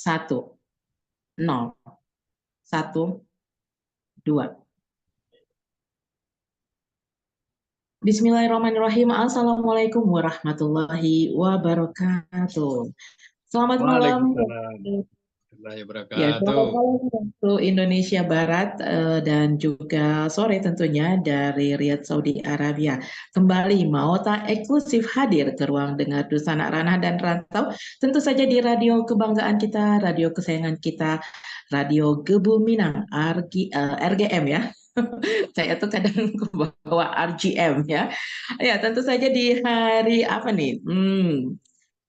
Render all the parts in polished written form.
1, 0, 1, 2. Bismillahirrahmanirrahim. Assalamualaikum warahmatullahi wabarakatuh. Selamat malam. Waalaikumsalam warahmatullahi Ya, wabarakatuh. selamat malam waktu Indonesia Barat dan juga sore tentunya dari Riyadh, Saudi Arabia. Kembali mau tak eksklusif hadir ke ruang dengar Dusa Anak Ranah dan Rantau, tentu saja di radio kebanggaan kita, radio kesayangan kita, Radio Gebu Minang, RGM ya. Saya tuh kadang bawa RGM ya. Ya, tentu saja di hari apa nih?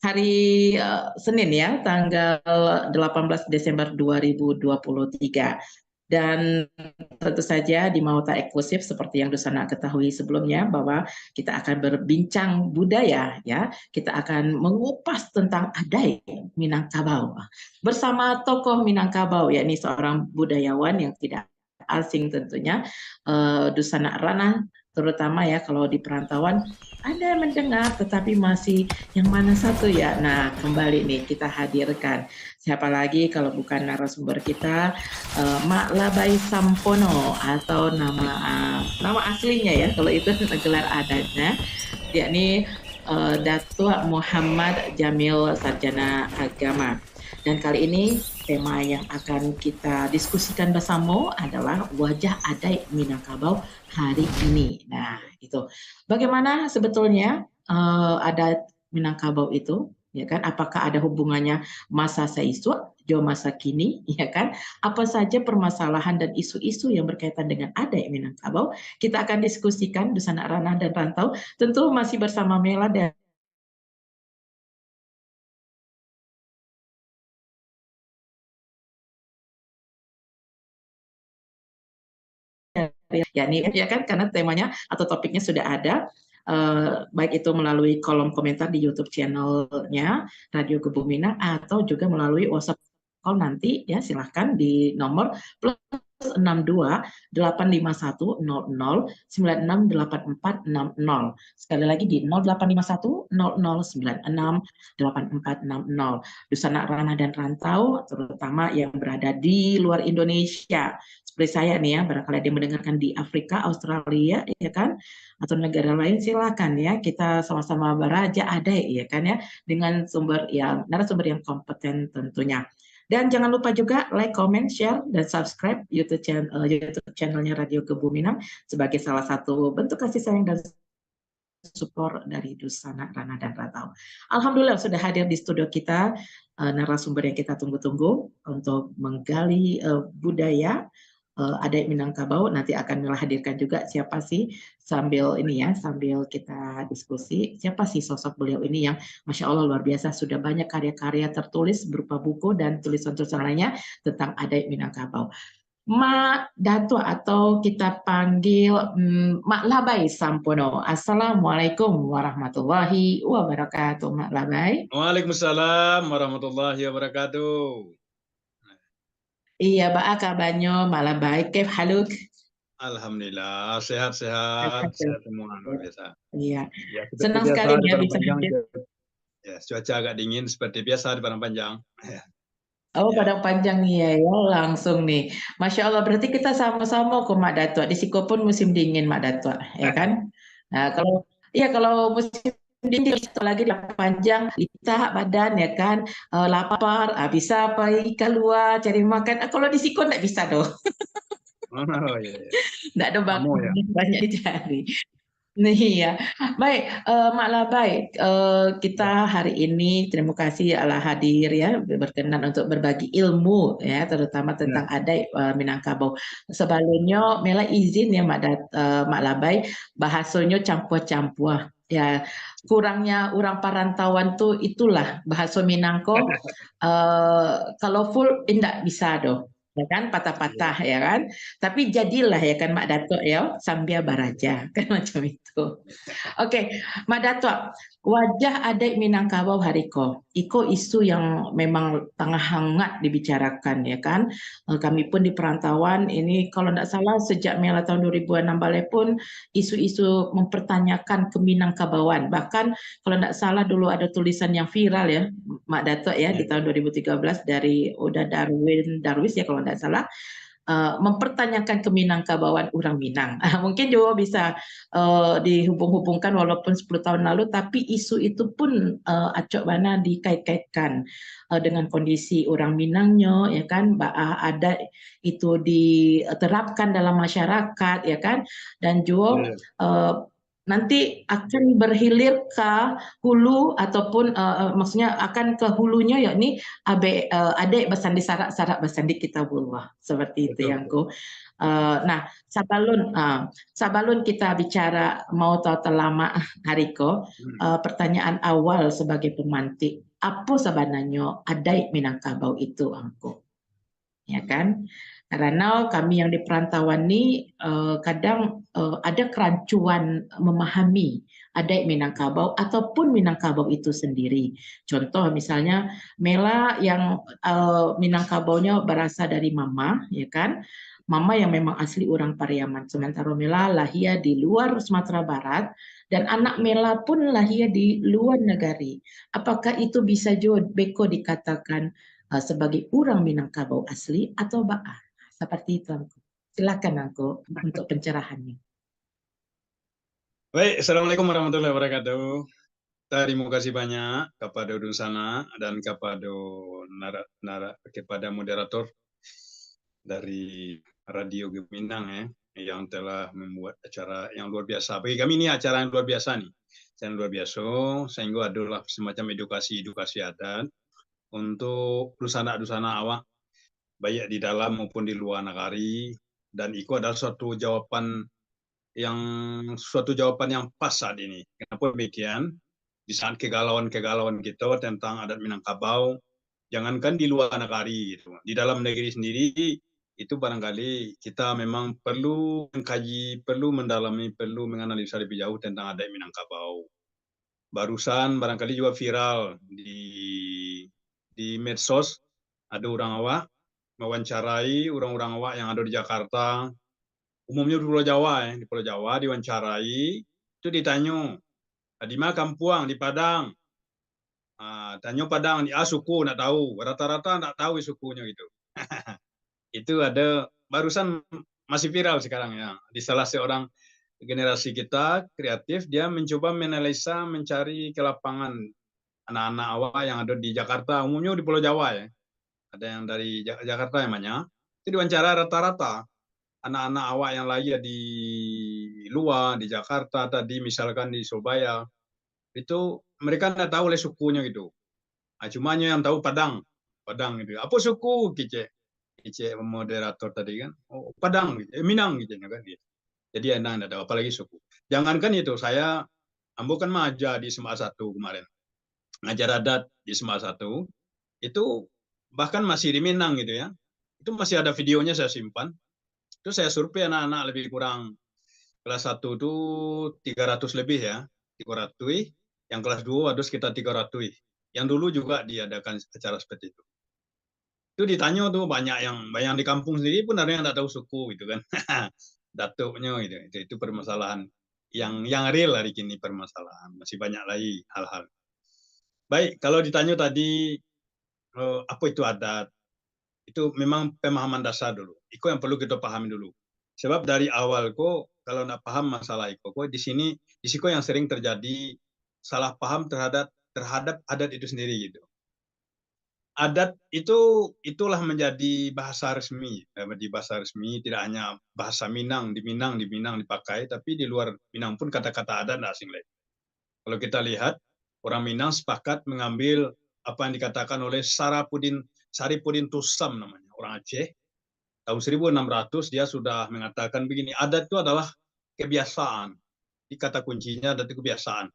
Hari Senin ya, tanggal 18 Desember 2023. Dan tentu saja di Mauta Eksklusif seperti yang Dusana ketahui sebelumnya bahwa kita akan berbincang budaya ya. Kita akan mengupas tentang Adai Minangkabau bersama tokoh Minangkabau yakni seorang budayawan yang tidak asing tentunya Dusana Rana, terutama ya kalau di perantauan ada mendengar tetapi masih yang mana satu ya. Nah, kembali nih kita hadirkan siapa lagi kalau bukan narasumber kita, Mak Labai Sampono atau nama aslinya ya kalau itu gelar adatnya, yakni Datuk Muhammad Jamil Sarjana Agama. Dan kali ini tema yang akan kita diskusikan bersama adalah wajah adat Minangkabau hari ini. Nah, itu bagaimana sebetulnya adat Minangkabau itu, ya kan? Apakah ada hubungannya masa seiswa, jauh masa kini, ya kan? Apa saja permasalahan dan isu-isu yang berkaitan dengan adat Minangkabau? Kita akan diskusikan di sana ranah dan rantau. Tentu masih bersama Mela dan ya nih ya kan karena temanya atau topiknya sudah ada baik itu melalui kolom komentar di YouTube channelnya Radio Kebuminan atau juga melalui WhatsApp call nanti ya silahkan di nomor plus 62 851 00 968460. Sekali lagi di 0851 00968460. Dusana Ranah dan Rantau terutama yang berada di luar Indonesia seperti saya nih ya, barangkali ada yang mendengarkan di Afrika, Australia, ya kan, atau negara lain, silakan ya, kita sama-sama beraja ada ya kan ya, dengan narasumber yang kompeten tentunya. Dan jangan lupa juga like, comment, share, dan subscribe YouTube channelnya Radio Kebuminang sebagai salah satu bentuk kasih sayang dan support dari Dusana Rana dan Ratau. Alhamdulillah sudah hadir di studio kita narasumber yang kita tunggu-tunggu untuk menggali budaya adat Minangkabau. Nanti akan hadirkan juga siapa sih sambil kita diskusi siapa sih sosok beliau ini yang Masya Allah luar biasa sudah banyak karya-karya tertulis berupa buku dan tulisan-tulisan lainnya tentang adat Minangkabau. Mak Dato atau kita panggil Mak Labai Sampono. Assalamualaikum warahmatullahi wabarakatuh, Mak Labai. Waalaikumsalam warahmatullahi wabarakatuh. Iya, Mbak kabarnya malah baik. Kef haluk? Alhamdulillah, sehat-sehat, sehat semua luar biasa. Iya, Ya, seperti senang biasa sekali di ya Padang bisa Panjang. hadir. Ya, cuaca agak dingin seperti biasa di Padang Panjang. Oh, Ya. Padang Panjang ya, ya langsung nih. Masya Allah, berarti kita sama-sama kok Mak Dato. Di Siko pun musim dingin Mak Dato, ya kan? Nah, kalau musim dingin lagi di Padang Panjang, litah badan ya kan, lapar, bisa pergi keluar cari makan. Kalau di Siko nggak bisa dong, Oh, ya, ya. nggak ada Kamu ya. banyak dicari. Nih ya, baik, Mak Labai, kita hari ini terima kasih Allah hadir ya, berkenan untuk berbagi ilmu ya, terutama tentang Ya. adat Minangkabau. Sebelumnya, Mela izin ya Mak Labai, bahasanya campur-campur. Ya, kurangnya orang perantauan tuh itulah bahasa Minangko. Kalau full tidak bisa doh, ya kan patah-patah ya kan. Tapi jadilah ya kan Mak Dato ya, Sambia Baraja kan macam itu. Oke, Mak Dato, wajah adat Minangkabau hariko. isu yang memang tengah hangat dibicarakan ya kan. Kami pun di perantauan ini kalau tidak salah sejak Mela tahun 2006 balik pun isu-isu mempertanyakan keminangkabauan. Bahkan kalau tidak salah dulu ada tulisan yang viral ya, Mak Dato ya di tahun 2013 dari Oda Darwis ya kalau tidak salah, mempertanyakan keminangkabauan orang Minang. Mungkin juga bisa dihubung-hubungkan walaupun 10 tahun lalu, tapi isu itu pun acok mana dikait-kaitkan dengan kondisi orang Minangnya, ya kan, adat itu diterapkan dalam masyarakat, ya kan, dan juga nanti akan berhilir ke hulu ataupun maksudnya akan ke hulunya yakni adik bersandi sarak bersandi kita bulwah seperti itu yang ku. Nah, sabalun kita bicara mau tahu terlama Hariko, pertanyaan awal sebagai pemantik, apa sebenarnya adat Minangkabau itu angko? Ya kan? Karena kami yang di perantauan ini kadang ada kerancuan memahami adat Minangkabau ataupun Minangkabau itu sendiri. Contoh misalnya Mela yang Minangkabaunya berasal dari mama, ya kan? Mama yang memang asli orang Pariaman. Sementara Mela lahir di luar Sumatera Barat dan anak Mela pun lahir di luar negari. Apakah itu bisa juga beko dikatakan sebagai orang Minangkabau asli atau ba'a? Seperti itu, Angko. Silakan, Angko, untuk pencerahannya. Baik, Assalamualaikum warahmatullahi wabarakatuh. Terima kasih banyak kepada Dunsana dan kepada moderator dari Radio Geminang yang telah membuat acara yang luar biasa. Bagi kami ini acara yang luar biasa nih. Yang luar biasa, sehingga adalah semacam edukasi adat untuk dusana-dusana awak, baik di dalam maupun di luar negari, dan itu adalah suatu jawaban yang pas saat ini. Kenapa demikian? Di saat kegalauan kita tentang adat Minangkabau, jangankan di luar negari gitu. Di dalam negeri sendiri itu barangkali kita memang perlu mengkaji, perlu mendalami, perlu menganalisa lebih jauh tentang adat Minangkabau. Barusan barangkali juga viral di medsos, ada orang awak mewawancarai orang-orang awak yang ada di Jakarta, umumnya di Pulau Jawa di Pulau Jawa diwawancarai, itu ditanya, di mana Kampuang, di Padang. Tanya Padang, suku nggak tahu, rata-rata nggak tahu sukunya gitu. Itu ada barusan masih viral sekarang ya, di salah seorang generasi kita kreatif, dia mencoba menganalisa, mencari ke lapangan anak-anak awak yang ada di Jakarta, umumnya di Pulau Jawa ya, ada yang dari Jakarta namanya, itu diwawancara rata-rata anak-anak awak yang lahir di luar, di Jakarta tadi, misalkan di Surabaya, itu mereka nggak tahu oleh sukunya gitu. Cuma yang tahu Padang gitu. Apa suku Kice moderator tadi kan? Oh, Padang, gitu. Minang gitu kan. Jadi enak nggak tahu, apalagi suku. Jangankan itu, ambo kan maja di SMA 1 kemarin, ngajar adat di SMA 1, itu bahkan masih di Minang gitu ya. Itu masih ada videonya saya simpan. Itu saya survei anak-anak lebih kurang kelas 1 itu 300 lebih ya, 300. Yang kelas 2 ada sekitar 300. Yang dulu juga diadakan acara seperti itu. Itu ditanya tuh banyak di kampung sendiri pun ada yang nggak tahu suku gitu kan. Datuknya gitu. Itu permasalahan yang real hari ini, permasalahan. Masih banyak lagi hal-hal. Baik, kalau ditanya tadi apa itu adat? Itu memang pemahaman dasar dulu. Itu yang perlu kita pahami dulu. Sebab dari awal kok kalau nggak paham masalah itu, kok di sini yang sering terjadi salah paham terhadap adat itu sendiri gitu. Adat itulah menjadi bahasa resmi. Di bahasa resmi tidak hanya bahasa Minang, di Minang dipakai, tapi di luar Minang pun kata-kata adat tidak asing lagi. Kalau kita lihat, orang Minang sepakat mengambil apa yang dikatakan oleh Saripudin Tusam namanya, orang Aceh. Tahun 1600 dia sudah mengatakan begini, adat itu adalah kebiasaan. Di kata kuncinya adat itu kebiasaan.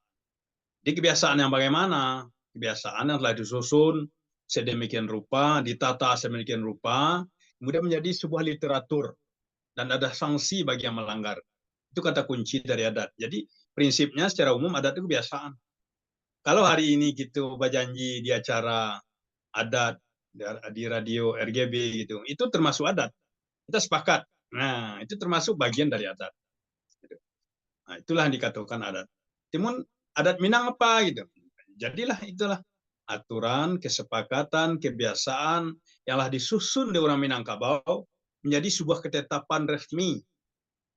Di kebiasaan yang bagaimana? Kebiasaan yang telah disusun sedemikian rupa, ditata sedemikian rupa, kemudian menjadi sebuah literatur dan ada sanksi bagi yang melanggar. Itu kata kunci dari adat. Jadi prinsipnya secara umum adat itu kebiasaan. Kalau hari ini gitu berjanji di acara adat di radio RGB gitu, itu termasuk adat. Kita sepakat. Nah, itu termasuk bagian dari adat. Nah, itulah yang dikatakan adat. Timun adat Minang apa gitu. Jadilah itulah aturan, kesepakatan, kebiasaan yang telah disusun di orang Minangkabau menjadi sebuah ketetapan resmi.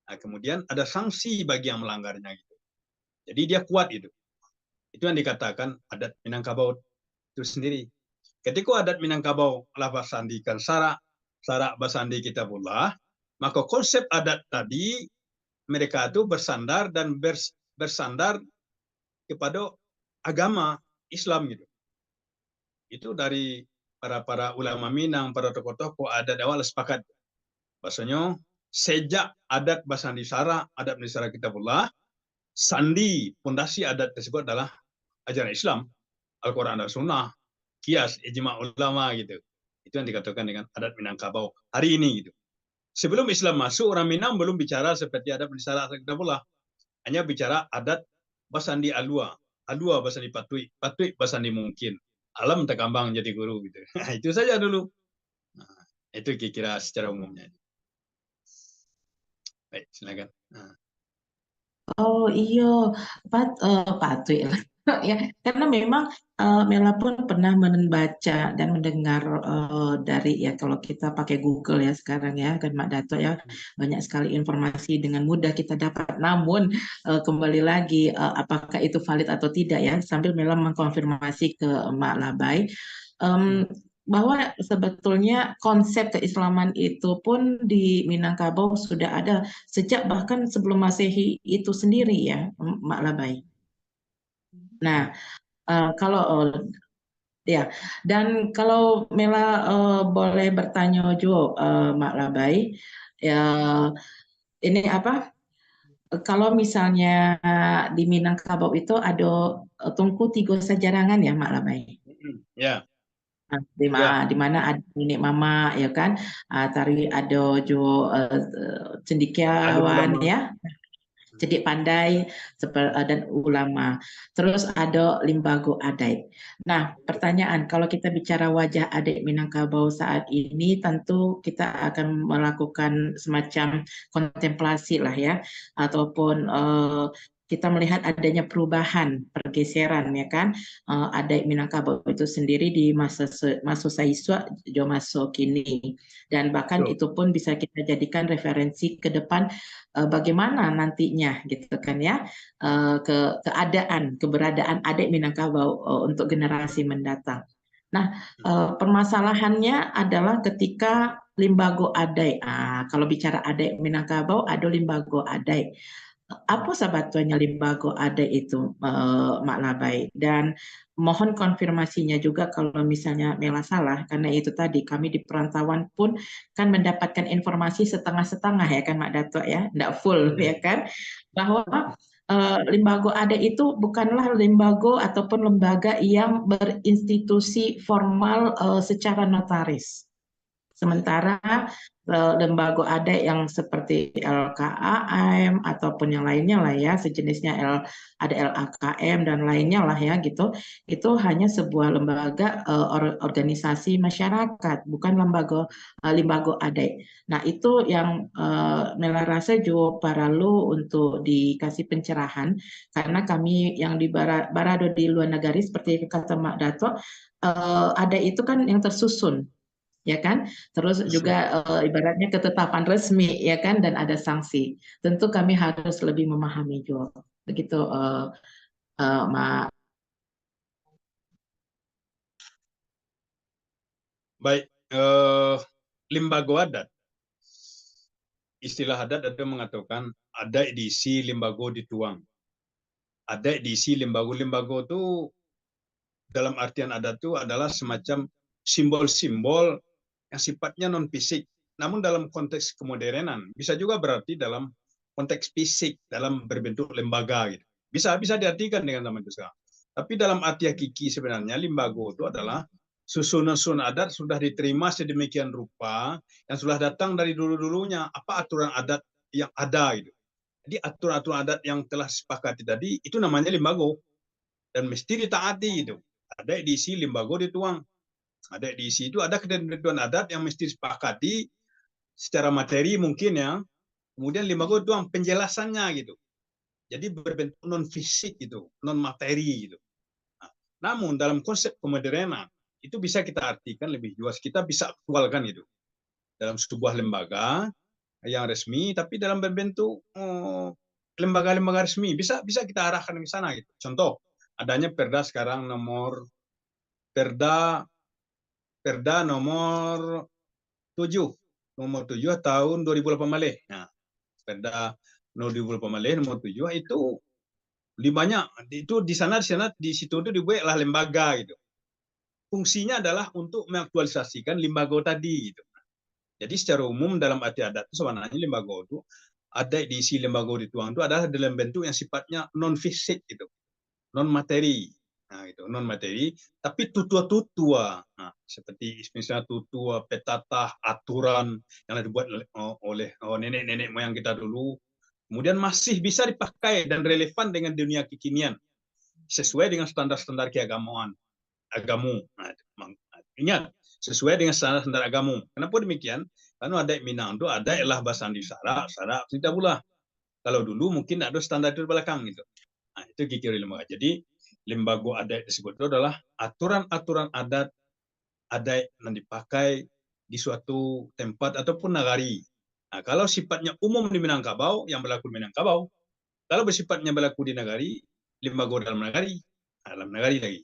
Nah, kemudian ada sanksi bagi yang melanggarnya gitu. Jadi dia kuat itu. Itu yang dikatakan adat Minangkabau itu sendiri. Ketika adat Minangkabau telah basandikan syarak basandi kitabullah, maka konsep adat tadi mereka itu bersandar dan bersandar kepada agama Islam gitu. Itu dari para ulama Minang, para tokoh-tokoh adat awal sepakat. Bahasanya sejak adat basandi sara, adat basandi kitabullah, sandi pondasi adat tersebut adalah ajaran Islam, Al-Quran dan Sunnah, kias, ijma ulama gitu. Itu yang dikatakan dengan adat Minangkabau hari ini gitu. Sebelum Islam masuk, orang Minang belum bicara seperti adat basandi kitabullah. Hanya bicara adat basandi alua, alua basandi patui, patui basandi mungkin. Alam terkambang jadi guru gitu. Itu saja dulu. Nah, itu kira-kira secara umumnya. Baik, silakan. Nah. Oh iya, patut lah. Ya, karena memang Mela pun pernah membaca dan mendengar dari ya kalau kita pakai Google ya sekarang ya kan Mak Dato ya banyak sekali informasi dengan mudah kita dapat. Namun kembali lagi apakah itu valid atau tidak ya sambil Mela mengkonfirmasi ke Mak Labai. Em, bahwa sebetulnya konsep keislaman itu pun di Minangkabau sudah ada sejak bahkan sebelum Masehi itu sendiri ya, Mak Labai. Nah, kalau ya, dan kalau Mela boleh bertanya juga, Mak Labai, ya ini apa? Kalau misalnya di Minangkabau itu ada Tungku Tiga Sajarangan ya, Mak Labai. Ya, Nah, ya. di mana ada nenek mama ya kan, tari ada jo Alim cendekiawan ulama. ya, cerdik pandai dan ulama. Terus ada limbago adat. Nah, pertanyaan kalau kita bicara wajah adat Minangkabau saat ini, tentu kita akan melakukan semacam kontemplasi lah ya, ataupun kita melihat adanya perubahan, pergeseran ya kan, adat Minangkabau itu sendiri di masa Saiswa jo masa kini, dan bahkan Betul. itu pun bisa kita jadikan referensi ke depan bagaimana nantinya gitu kan ya keadaan keberadaan adik Minangkabau untuk generasi mendatang. Nah, permasalahannya adalah ketika limbago adai. Kalau bicara adai Minangkabau, ada limbago adai. Apa sebetulnya limbago adai itu, Mak Labai? Dan mohon konfirmasinya juga kalau misalnya Mela salah, karena itu tadi kami di perantauan pun kan mendapatkan informasi setengah-setengah ya kan Mak Dato ya, tidak full ya kan, bahwa limbago ada itu bukanlah limbago ataupun lembaga yang berinstitusi formal secara notaris. Sementara lembaga ada yang seperti LKAM ataupun yang lainnya lah ya, sejenisnya ada LAKM dan lainnya lah ya gitu. Itu hanya sebuah lembaga organisasi masyarakat, bukan lembaga ada. Nah, itu yang Mela rasa juga perlu untuk dikasih pencerahan karena kami yang di Barado di luar negeri seperti kata Mak Dato ada itu kan yang tersusun ya kan? Terus juga ibaratnya ketetapan resmi ya kan dan ada sanksi. Tentu kami harus lebih memahami juga. Begitu Ma. Baik, limbago adat. Istilah adat ada mengatakan ada edisi limbago dituang. Ada edisi limbago itu dalam artian adat itu adalah semacam simbol-simbol yang sifatnya non fisik. Namun dalam konteks kemodernan bisa juga berarti dalam konteks fisik dalam berbentuk lembaga gitu. Bisa diartikan dengan nama itu sekarang. Tapi dalam arti hakiki sebenarnya limbago itu adalah susunan-susunan adat sudah diterima sedemikian rupa yang sudah datang dari dulu-dulunya apa aturan adat yang ada gitu. Jadi aturan-aturan adat yang telah disepakati tadi itu namanya limbago. dan mesti ditaati itu. Ada diisi limbago dituang, ada diisi itu ada ketentuan adat yang mesti disepakati secara materi mungkin ya. Kemudian limbago dituang penjelasannya gitu. Jadi berbentuk non fisik gitu, non materi gitu. Nah, namun dalam konsep kemodernan itu bisa kita artikan lebih luas, kita bisa aktualkan itu dalam sebuah lembaga yang resmi, tapi dalam berbentuk lembaga-lembaga resmi bisa kita arahkan ke sana gitu. Contoh, adanya Perda sekarang Perda Perda nomor 7 tahun 2018. Nah, Perda nomor 2018 nomor 7 itu banyak itu di situ itu dibuatlah lembaga gitu. Fungsinya adalah untuk mengaktualisasikan lembaga tadi gitu. Jadi secara umum dalam arti adat itu sebenarnya lembaga itu ada diisi lembaga dituang itu adalah dalam bentuk yang sifatnya non fisik gitu, non materi. Nah, itu non materi, tapi tutua-tutua. Nah, seperti misalnya tutua, petatah, aturan yang dibuat oleh nenek-nenek moyang kita dulu, kemudian masih bisa dipakai dan relevan dengan dunia kekinian sesuai dengan standar-standar keagamaan agamu. Nah, ingat, sesuai dengan standar-standar agamu. Kenapa demikian? Karena ada Minang itu ada elah bahasa Sara tidak pula. Kalau dulu mungkin ada standar itu di belakang gitu. Nah, itu kikir lembaga. Jadi lembaga adat tersebut itu adalah aturan-aturan adat yang dipakai di suatu tempat ataupun nagari. Nah, kalau sifatnya umum di Minangkabau, yang berlaku di Minangkabau. Kalau bersifatnya berlaku di nagari, lembaga dalam nagari. Nah, dalam nagari lagi.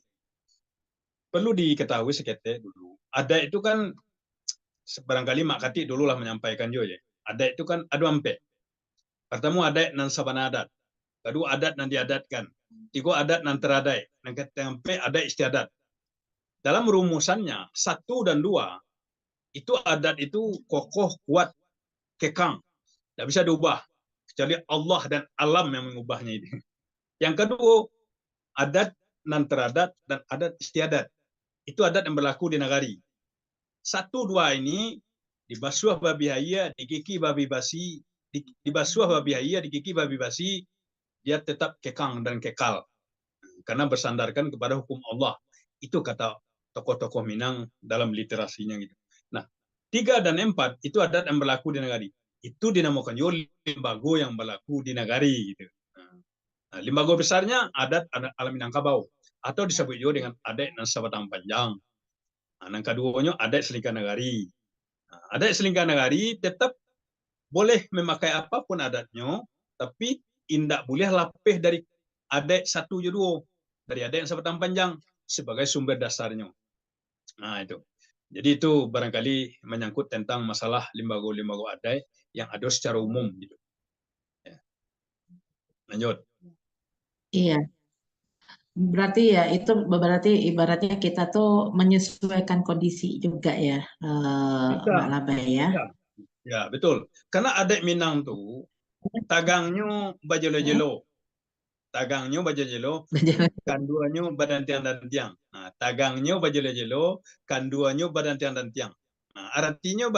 Perlu diketahui seketik dulu. Adat itu kan barangkali Mak Kati dulu lah menyampaikan juga ya. Adat itu kan ada ampe. Pertama adat nan sabana adat. Kedua adat nan diadatkan. Tiga adat nan teradai. Yang ketiga adat istiadat. Dalam rumusannya 1 dan 2 itu adat itu kokoh, kuat, kekang. Tidak bisa diubah. Kecuali Allah dan alam yang mengubahnya itu. Yang kedua, adat nan teradat dan adat istiadat. Itu adat yang berlaku di nagari. 1, 2 ini dibasuh babi haya, dikiki babi basi, dibasuh babi haya, dikiki babi basi, dia tetap kekang dan kekal. Karena bersandarkan kepada hukum Allah. Itu kata tokoh-tokoh Minang dalam literasinya gitu. Nah, 3 dan 4 itu adat yang berlaku di nagari. Itu dinamakan lembaga yang berlaku di nagari gitu. Nah, lembaga besarnya adat alam Minangkabau atau disebut juga dengan adat dan Sabatang Panjang. Nah, yang keduanya adat Selingkah Nagari. Nah, adat Selingkah Nagari tetap boleh memakai apapun adatnya, tapi tidak boleh lapih dari adat 1 dan 2 dari adat yang Sabatang Panjang sebagai sumber dasarnya. Nah, itu. Jadi itu barangkali menyangkut tentang masalah lembaga-lembaga adat yang ada secara umum gitu. Ya. Lanjut. Iya, berarti ya itu berarti ibaratnya kita tuh menyesuaikan kondisi juga ya, Bisa, Mbak Labai ya. bisa. Ya, betul. Karena adat Minang tuh tagangnya bajelo-jelo. Tagangnya bajelo-jelo, kanduannya badan tiang dan tiang. Nah, tagangnya bajelo-jelo, kanduannya badan tiang dan tiang. Nah, artinya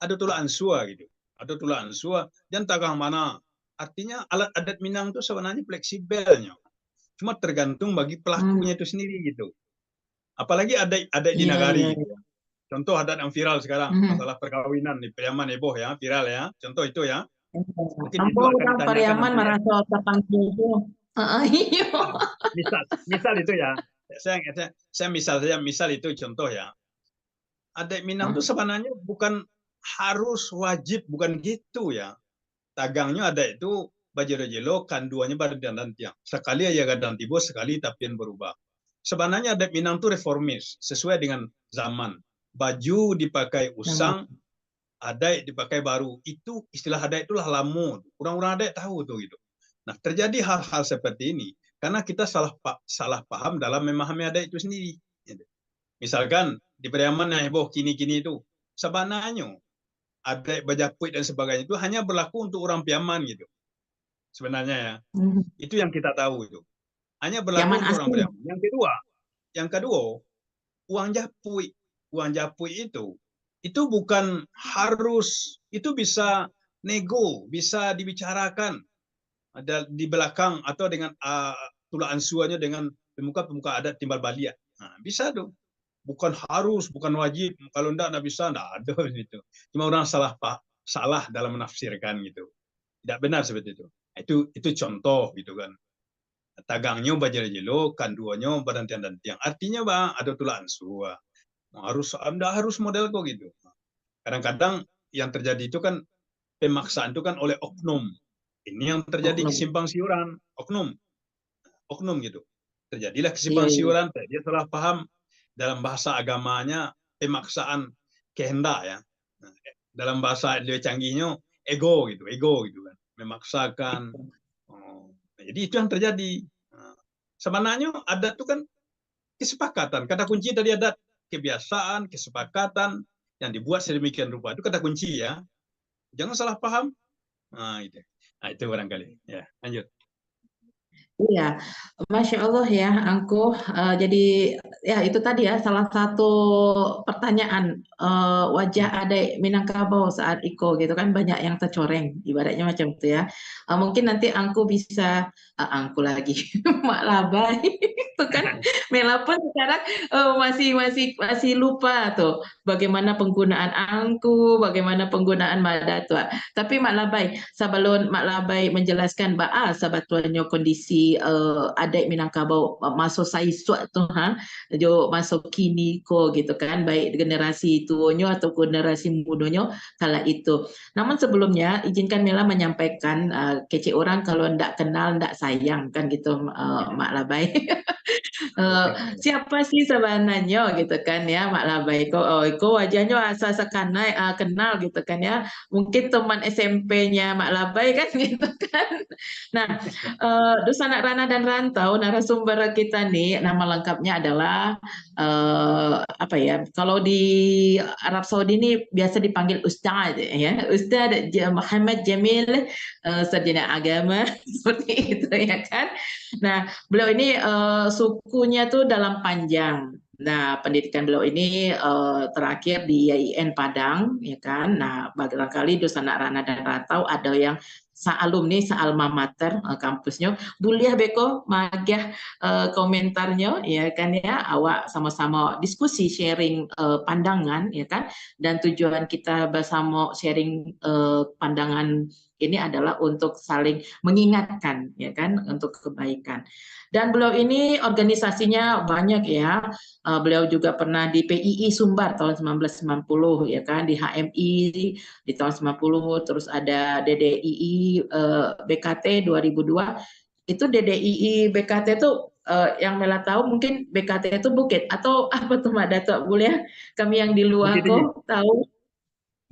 ada tulah ansua gitu. Ada tulah ansua dan tagang mana. Artinya alat adat Minang itu sebenarnya fleksibelnya. Cuma tergantung bagi Hmm, pelakunya itu sendiri gitu. Apalagi adat di iya iya nagari. iya. Contoh adat yang viral sekarang, Mhm. masalah perkawinan di Priaman heboh ya, viral ya. Contoh itu ya. Mungkin itu Ampun, akan orang ditanyakan Pariaman nanti ya. merasa terpanggil itu. Iya. Misal itu ya. Saya misal itu contoh ya. Adat Minang itu sebenarnya bukan harus wajib, bukan gitu ya. Tagangnya ada itu bajero-jelo, kanduannya badan dan tiang. Sekali ya gadang tibo, sekali tapi yang berubah. Sebenarnya adat Minang itu reformis, sesuai dengan zaman. Baju dipakai Sama. usang, adat dipakai baru. Itu istilah adat itulah lama. Orang-orang adat tahu tuh gitu. Nah, terjadi hal-hal seperti ini karena kita salah paham dalam memahami adat itu sendiri. Misalkan di Periaman yang heboh kini-kini itu, sebenarnya adat Bajaput dan sebagainya itu hanya berlaku untuk orang Piaman gitu. Sebenarnya ya, Mhm. itu yang kita tahu itu. Hanya Zaman berlaku untuk orang asli. Piaman. Yang kedua, uang japui. Uang japui itu bukan harus, itu bisa nego, bisa dibicarakan ada di belakang atau dengan tulaan suanya dengan pemuka adat timbal balik. Nah, bisa tuh. Bukan harus, bukan wajib. Kalau enggak bisa, enggak ada gitu. Cuma orang salah dalam menafsirkan gitu. Tidak benar seperti itu. Itu contoh gitu kan. Tagangnya bajar jelo, kanduannya badan tiang dan tiang. Artinya bang, ada tulaan suah. Harus, anda harus model kok gitu. Kadang-kadang yang terjadi itu kan pemaksaan itu kan oleh oknum. Ini yang terjadi Oknum. kesimpang siuran, oknum gitu. Terjadilah Iya, kesimpang iya. siuran, dia salah paham dalam bahasa agamanya pemaksaan kehendak ya. Nah, dalam bahasa dia canggihnya ego gitu kan, memaksakan. Oh, jadi itu yang terjadi. Nah, sebenarnya adat itu kan kesepakatan. Kata kunci tadi adat kebiasaan, kesepakatan yang dibuat sedemikian rupa itu kata kunci ya. Jangan salah paham. Nah, itu barangkali. Ya, lanjut. Iya, Masya Allah ya, Angko. Jadi ya itu tadi ya salah satu pertanyaan wajah adik Minangkabau saat Iko gitu kan banyak yang tercoreng, ibaratnya macam itu ya. Mungkin nanti Angko bisa Angko lagi, Mak Labai itu kan Mela pun sekarang masih lupa tuh bagaimana penggunaan Angku, bagaimana penggunaan Mak Datua. Tapi Mak Labai, sebelum Mak Labai menjelaskan sebetulnya kondisi adik Minangkabau masuk saiswa tu jo masuk kini ko gitu kan baik generasi tuonyo atau generasi mudonyo kala itu. Namun sebelumnya izinkan Mela menyampaikan kece orang kalau ndak kenal ndak sayang kan gitu Mak Labai. Siapa sih sebenarnya gitu kan ya Mak Labai Iko wajahnya asa sekanai kenal gitu kan ya mungkin teman SMP-nya Mak Labai kan gitu kan. Nah, Dusa Anak Rana dan Rantau narasumber kita nih nama lengkapnya adalah apa ya kalau di Arab Saudi ini biasa dipanggil Ustadz ya Ustadz Muhammad Jamil sarjana agama seperti itu ya kan. Nah, beliau ini sukunya tuh dalam panjang. Nah, pendidikan beliau ini terakhir di IAIN Padang, ya kan. Nah, barangkali Dusun Anak Rana dan Rantau ada yang alumni alma mater kampusnya. Boleh beko magah komentarnya, ya kan ya. Awak sama-sama diskusi sharing pandangan, ya kan. Dan tujuan kita bersama sharing pandangan ini adalah untuk saling mengingatkan ya kan untuk kebaikan. Dan beliau ini organisasinya banyak ya. Beliau juga pernah di PII Sumbar tahun 1990 ya kan, di HMI di tahun 90, terus ada DDII BKT 2002. Itu DDII BKT itu yang Mela tahu mungkin BKT itu Bukit atau apa tuh Mbak Dato boleh kami yang di luar Bukit Tinggi. kok tahu.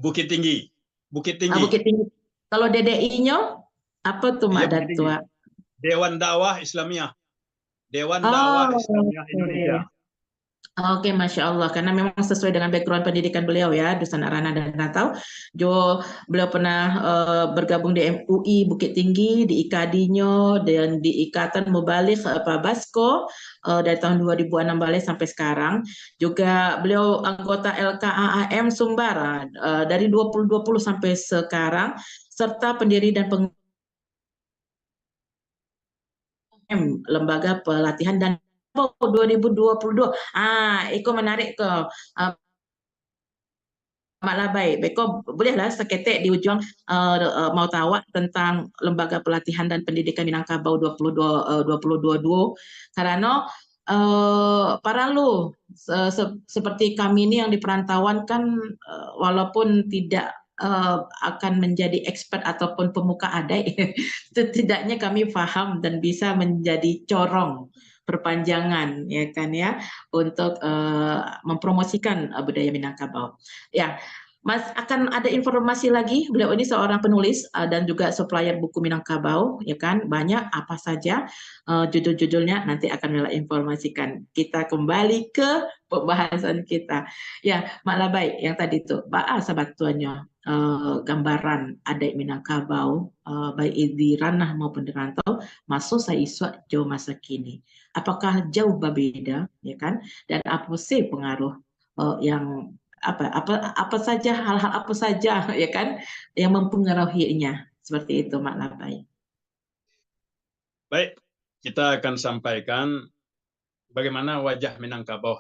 Bukit Tinggi. Bukit Tinggi. Bukit Tinggi. Kalau DDI-nya apa tuh Mbak Iya, Bukit Tinggi. Datua? Dewan Dakwah Islamiyah. Dewan Dakwah Oh, Islamiyah Indonesia. oke. Oke, Masya Allah. Karena memang sesuai dengan background pendidikan beliau ya, Dusun Arana dan Rantau. Beliau pernah bergabung di MUI Bukit Tinggi, di IKADI-nya, dan di Ikatan Mubalik Basko dari tahun 2006 balik sampai sekarang. Juga beliau anggota LKAAM Sumbar dari 2020 sampai sekarang, serta pendiri dan lembaga pelatihan dan 2022. Itu menarik ke Mak Labai. Beko bolehlah seketik di ujung mau tahu tentang lembaga pelatihan dan pendidikan Minangkabau 2022 karena para lu seperti kami ini yang di perantauan kan walaupun tidak akan menjadi expert ataupun pemuka adat, setidaknya kami paham dan bisa menjadi corong perpanjangan ya kan ya untuk mempromosikan budaya Minangkabau. Ya, Mas akan ada informasi lagi. Beliau ini seorang penulis dan juga supplier buku Minangkabau, ya kan? Banyak apa saja judul-judulnya nanti akan Mela informasikan. Kita kembali ke pembahasan kita. Ya, Mak Labai yang tadi tuh, sahabat tuanya gambaran adik Minangkabau baik di ranah maupun di rantau masuk saiswa jauh masa kini. Apakah jauh berbeda, ya kan? Dan apa sih pengaruh yang apa saja hal-hal apa saja ya kan yang mempengaruhinya seperti itu Mak Labai. Baik, kita akan sampaikan bagaimana wajah Minangkabau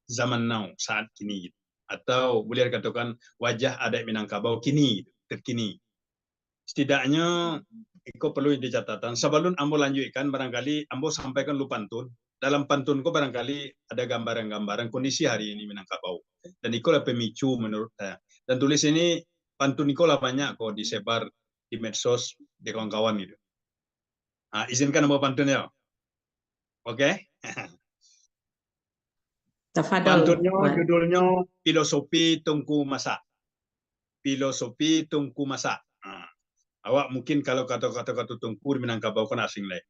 zaman now saat kini gitu. Atau boleh katakan wajah adat Minangkabau kini gitu, terkini. Setidaknya Iko perlu dicatatan. Sebelum Ambo lanjutkan, barangkali Ambo sampaikan lu pantun. Dalam pantunku barangkali ada gambaran-gambaran kondisi hari ini Minangkabau. Dan Iko lah pemicu menurut saya. Dan tulis ini, pantun Iko lah banyak kok disebar di medsos, di kawan-kawan gitu. Nah, izinkan Ambo pantun ya. Oke? Tafadol, Pantunnya, Wan. judulnya Filosofi Tungku Masa. Filosofi Tungku Masa. Nah, awak mungkin kalau kata-kata tungku di Minangkabau kan asing lah.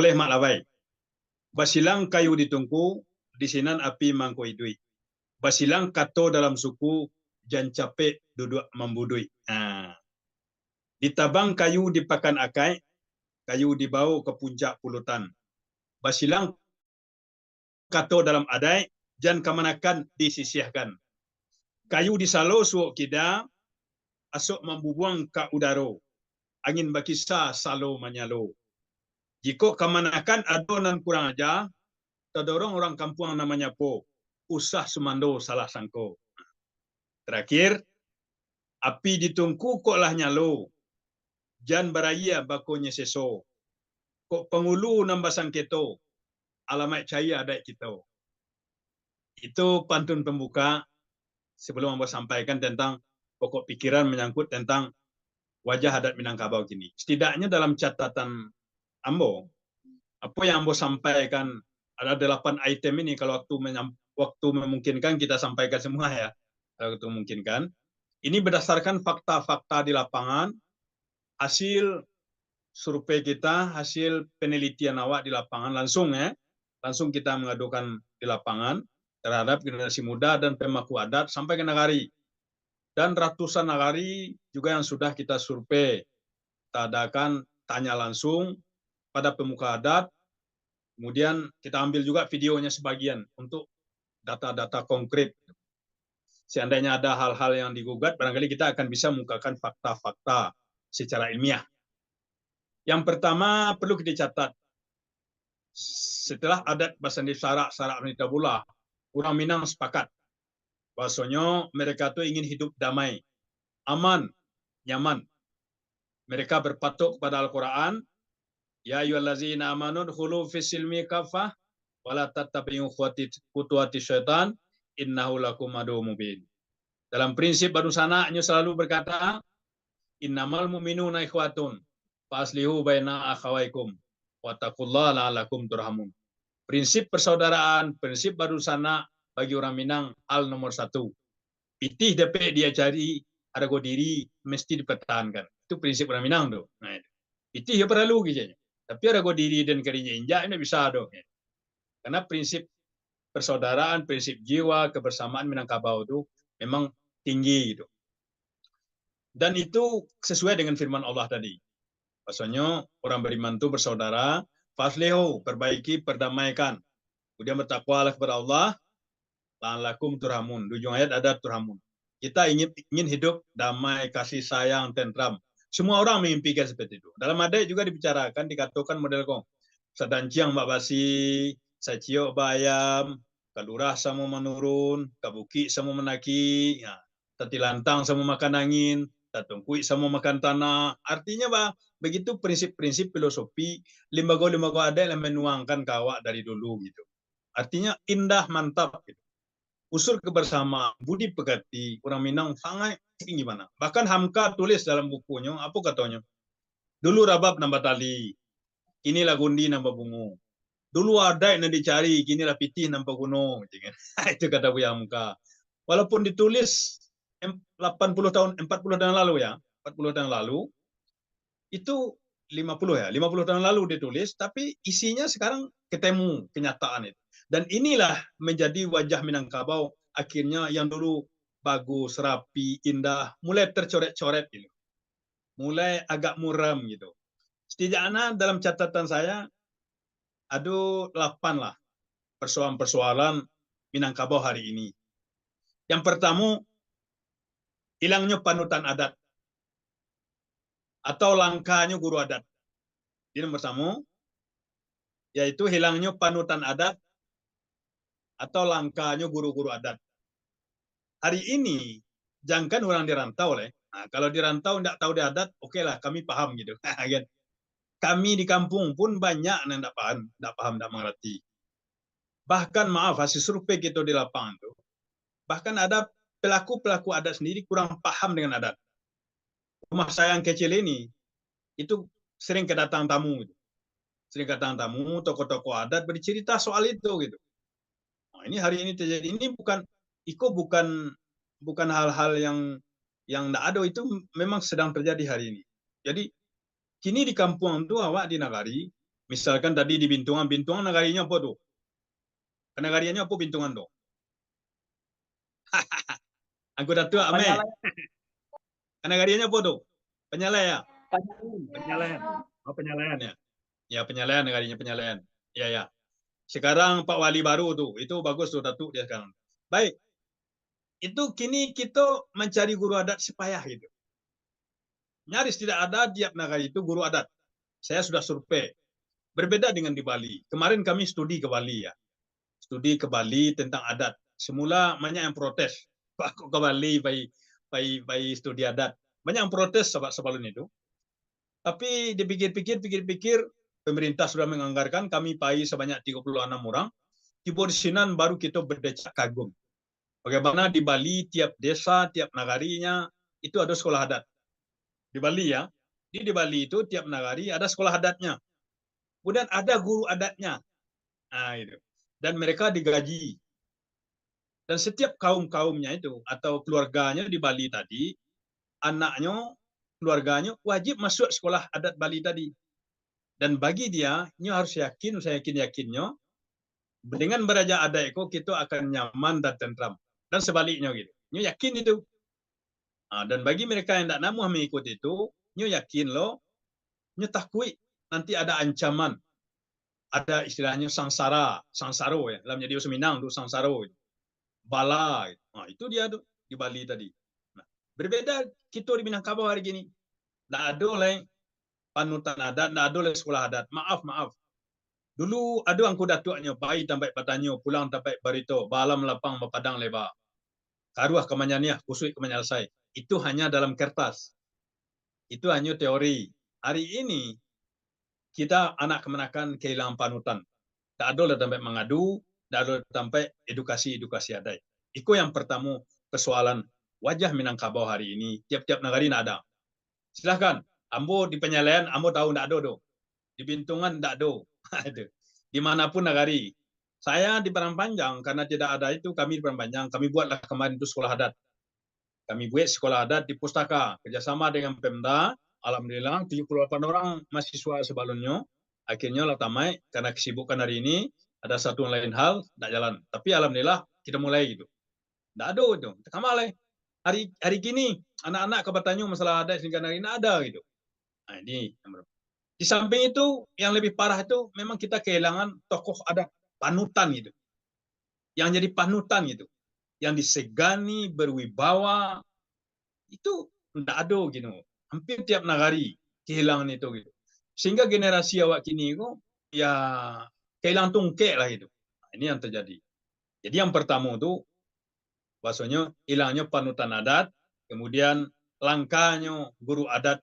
Oleh Mak Labai. Basilang kayu ditungku, disinan api mangko idui. Basilang kato dalam suku, jan capek duduk membudui. Nah, ditabang kayu dipakan akai, kayu dibau ke puncak pulutan. Basilang kato dalam adai, jan kemanakan disisihkan. Kayu disalo suok kida, asok membubuang ka udaro. Angin bakisa salo manyalo. Jika kemanakan adonan kurang aja, terdorong orang kampung namanya po. Usah sumando salah sangko. Terakhir, api ditungku kok lah nyalo. Jan baraya bakonya seso. Kok pengulu nambasang keto. Alamat caya adat kita. Itu pantun pembuka sebelum Ambo sampaikan tentang pokok pikiran menyangkut tentang wajah adat Minangkabau kini. Setidaknya dalam catatan Ambo, apa yang Ambo sampaikan ada 8 item ini kalau waktu memungkinkan kita sampaikan semua ya. Kalau itu memungkinkan. Ini berdasarkan fakta-fakta di lapangan, hasil survei kita, hasil penelitian awak di lapangan langsung ya. Langsung kita mengadukan di lapangan terhadap generasi muda dan pemangku adat sampai ke nagari. Dan ratusan nagari juga yang sudah kita survei. Kita adakan tanya langsung pada pemuka adat, kemudian kita ambil juga videonya sebagian untuk data-data konkret. Seandainya ada hal-hal yang digugat, barangkali kita akan bisa mengungkapkan fakta-fakta secara ilmiah. Yang pertama perlu dicatat, setelah adat Basandi Sarak Menita Bula, orang Minang sepakat bahwasanya mereka itu ingin hidup damai, aman, nyaman. Mereka berpatok kepada Al-Quran, ya ayyuhallazina amanu dkhulu fis silmi kafah wala tattabi'u khutuwati syaitan innahu lakum aduwwum mubin. Dalam prinsip baru sananya selalu berkata, innamal mu'minuna ikhwatun faslihu baina akhawaikum wattaqullaha la'allakum turhamun. Prinsip persaudaraan, prinsip baru sana bagi orang Minang hal nomor 1. Pitih dapat dia cari harga diri mesti dipertahankan. Itu prinsip orang Minang tuh. Nah, pitih ya perlu gitu. Tapi harga diri dan karinya injak ini bisa dong. Karena prinsip persaudaraan, prinsip jiwa, kebersamaan Minangkabau itu memang tinggi gitu. Dan itu sesuai dengan firman Allah tadi. Maksudnya orang beriman itu bersaudara, faslihu, perbaiki, perdamaikan. Kemudian bertakwalah kepada Allah, la'allakum turhamun. Di ujung ayat ada turhamun. Kita ingin hidup damai, kasih sayang, tentram. Semua orang mengimpikan seperti itu. Dalam adat juga dibicarakan, dikatakan model kong. Sadanciang Mbak Basi, Sacio Bayam, Kalurah sama menurun, Kabuki sama menaki, ya, Tatilantang sama makan angin, Tatungkui sama makan tanah. Artinya bah, begitu prinsip-prinsip filosofi lembaga-lembaga adat yang menuangkan kawak dari dulu gitu. Artinya indah, mantap gitu. Unsur kebersamaan, budi pekerti, orang Minang sangat tinggi mana. Bahkan Hamka tulis dalam bukunya, apa katanya? Dulu rabab nambah tali, kini lagundi nambah bungu. Dulu ada yang dicari, kini lah pitih nambah gunung. Itu kata Buya Hamka. Walaupun ditulis 40 tahun lalu ya, 40 tahun lalu, itu 50 tahun lalu ditulis, tapi isinya sekarang ketemu kenyataan itu. Dan inilah menjadi wajah Minangkabau akhirnya yang dulu bagus, rapi, indah, mulai tercoret-coret gitu. Mulai agak muram gitu. Setidaknya dalam catatan saya ada 8 lah persoalan-persoalan Minangkabau hari ini. Yang pertama, hilangnya panutan adat atau langkahnya guru adat. Ini nomor 1. yaitu hilangnya panutan adat atau langkanya guru-guru adat. Hari ini, jangankan orang di rantau lah. Nah, kalau di rantau tidak tahu di adat, oke lah, kami paham gitu. Kami di kampung pun banyak yang tidak paham, tidak mengerti. Bahkan maaf, hasil survei kita di lapangan tuh, bahkan ada pelaku-pelaku adat sendiri kurang paham dengan adat. Rumah saya yang kecil ini, itu sering kedatang tamu. Gitu. Sering kedatang tamu, tokoh-tokoh adat bercerita soal itu. Gitu. Nah, ini hari ini terjadi. Ini bukan hal-hal yang tidak ada, itu memang sedang terjadi hari ini. Jadi kini di kampung itu awak di nagari, misalkan tadi di Bintungan nagarinya apa tuh? Nagarinya apa Bintungan tuh? Aku tua ame. Nagarinya apa tuh? Penyalai ya? Penyalayan. Oh, penyalayan ya. Ya, penyalayan nagarinya penyalayan. Ya, ya. Sekarang Pak Wali baru tuh, itu bagus tuh Datuk dia sekarang. Baik. Itu kini kita mencari guru adat sepayah gitu. Nyaris tidak ada tiap nagari itu guru adat. Saya sudah survei. Berbeda dengan di Bali. Kemarin kami studi ke Bali ya. Studi ke Bali tentang adat. Semula banyak yang protes. Aku ke Bali by studi adat. Banyak yang protes sebelum itu. Tapi dipikir-pikir, pemerintah sudah menganggarkan kami pai sebanyak 36 orang. Di Borsinan baru kita berdecak kagum. Bagaimana di Bali tiap desa, tiap nagarinya itu ada sekolah adat. Di Bali ya. Di Bali itu tiap nagari ada sekolah adatnya. Kemudian ada guru adatnya. Nah, itu. Dan mereka digaji. Dan setiap kaum-kaumnya itu atau keluarganya di Bali tadi, anaknya, keluarganya wajib masuk sekolah adat Bali tadi. Dan bagi dia, harus yakin, saya yakinnya, dengan beraja adat itu kita akan nyaman dan tentram. Dan sebaliknya gitu. Yakin itu. Dan bagi mereka yang tidak mau mengikuti itu, yakin loh, takui nanti ada ancaman. Ada istilahnya sangsaro ya. Dalam jadi Minang itu sangsaro. Bala. Nah, itu dia tuh di Bali tadi. Nah, berbeda kita di Minangkabau hari ini. Tidak ada oleh panutan adat, tidak ada oleh sekolah adat. Maaf. Dulu ada angku datuknya, bayi tampai patanyo, pulang tampai barito, balam lapang mapadang leba. Karuah kemanyaniah, kusui kemanyalsai. Itu hanya dalam kertas. Itu hanya teori. Hari ini, kita anak kemenakan kehilangan panutan. Tak ada sampai mengadu, tak ada sampai edukasi adat. Itu yang pertama persoalan wajah Minangkabau hari ini. Tiap-tiap negara ada. Silahkan. Ambo di penyalayan, ambo tahu tidak ada. Di Bintungan tidak ada. Dimanapun negari. Saya di Padang Panjang, karena tidak ada itu, kami di Padang Panjang, kami buatlah kemarin itu sekolah adat. Kami buat sekolah adat di Pustaka, kerjasama dengan Pemda. Alhamdulillah, 78 orang mahasiswa sebelumnya. Akhirnya lah tamai, karena kesibukan hari ini, ada satu lain hal, tidak jalan. Tapi Alhamdulillah, kita mulai gitu. Tidak ada itu. Kamalai. Hari kini, anak-anak kebatannya masalah adat, sehingga hari ini ada gitu. Nah, ini di samping itu, yang lebih parah itu memang kita kehilangan tokoh adat panutan gitu. Yang jadi panutan gitu. Yang disegani, berwibawa, itu tidak ada gitu. Hampir tiap nagari kehilangan itu gitu. Sehingga generasi awak kini itu ya kehilangan tungkek lah gitu. Nah, ini yang terjadi. Jadi yang pertama itu bahasanya hilangnya panutan adat, kemudian langkahnya guru adat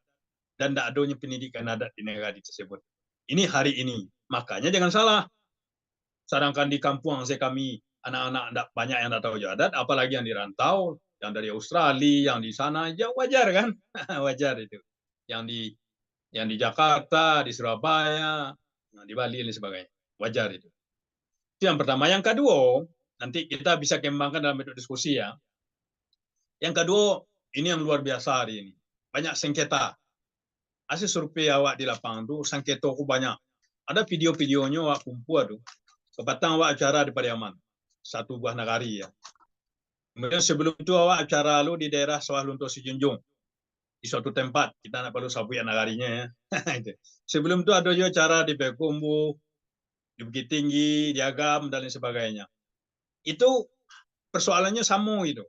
dan tidak adanya pendidikan adat di negara tersebut. Ini hari ini. Makanya jangan salah. Sedangkan di kampung saya kami anak-anak banyak yang tidak tahu adat, apalagi yang di rantau, yang dari Australia, yang di sana, ya wajar kan? Wajar itu. Yang di Jakarta, di Surabaya, di Bali dan sebagainya. Wajar itu. Itu yang pertama. Yang kedua, nanti kita bisa kembangkan dalam bentuk diskusi ya. Yang kedua, ini yang luar biasa hari ini. Banyak sengketa. Hasil survei awak di lapangan tuh sengketa aku banyak. Ada video-videonya awak kumpul tuh. Kebatang awak acara di Pariaman. Satu buah nagari ya. Kemudian sebelum itu awak acara lu di daerah Sawah Lunto Sijunjung. Di suatu tempat. Kita nak perlu sapu yang nagarinya ya. Sebelum itu ada juga acara di Bekumbu, di Bukit Tinggi, di Agam, dan lain sebagainya. Itu persoalannya sama gitu.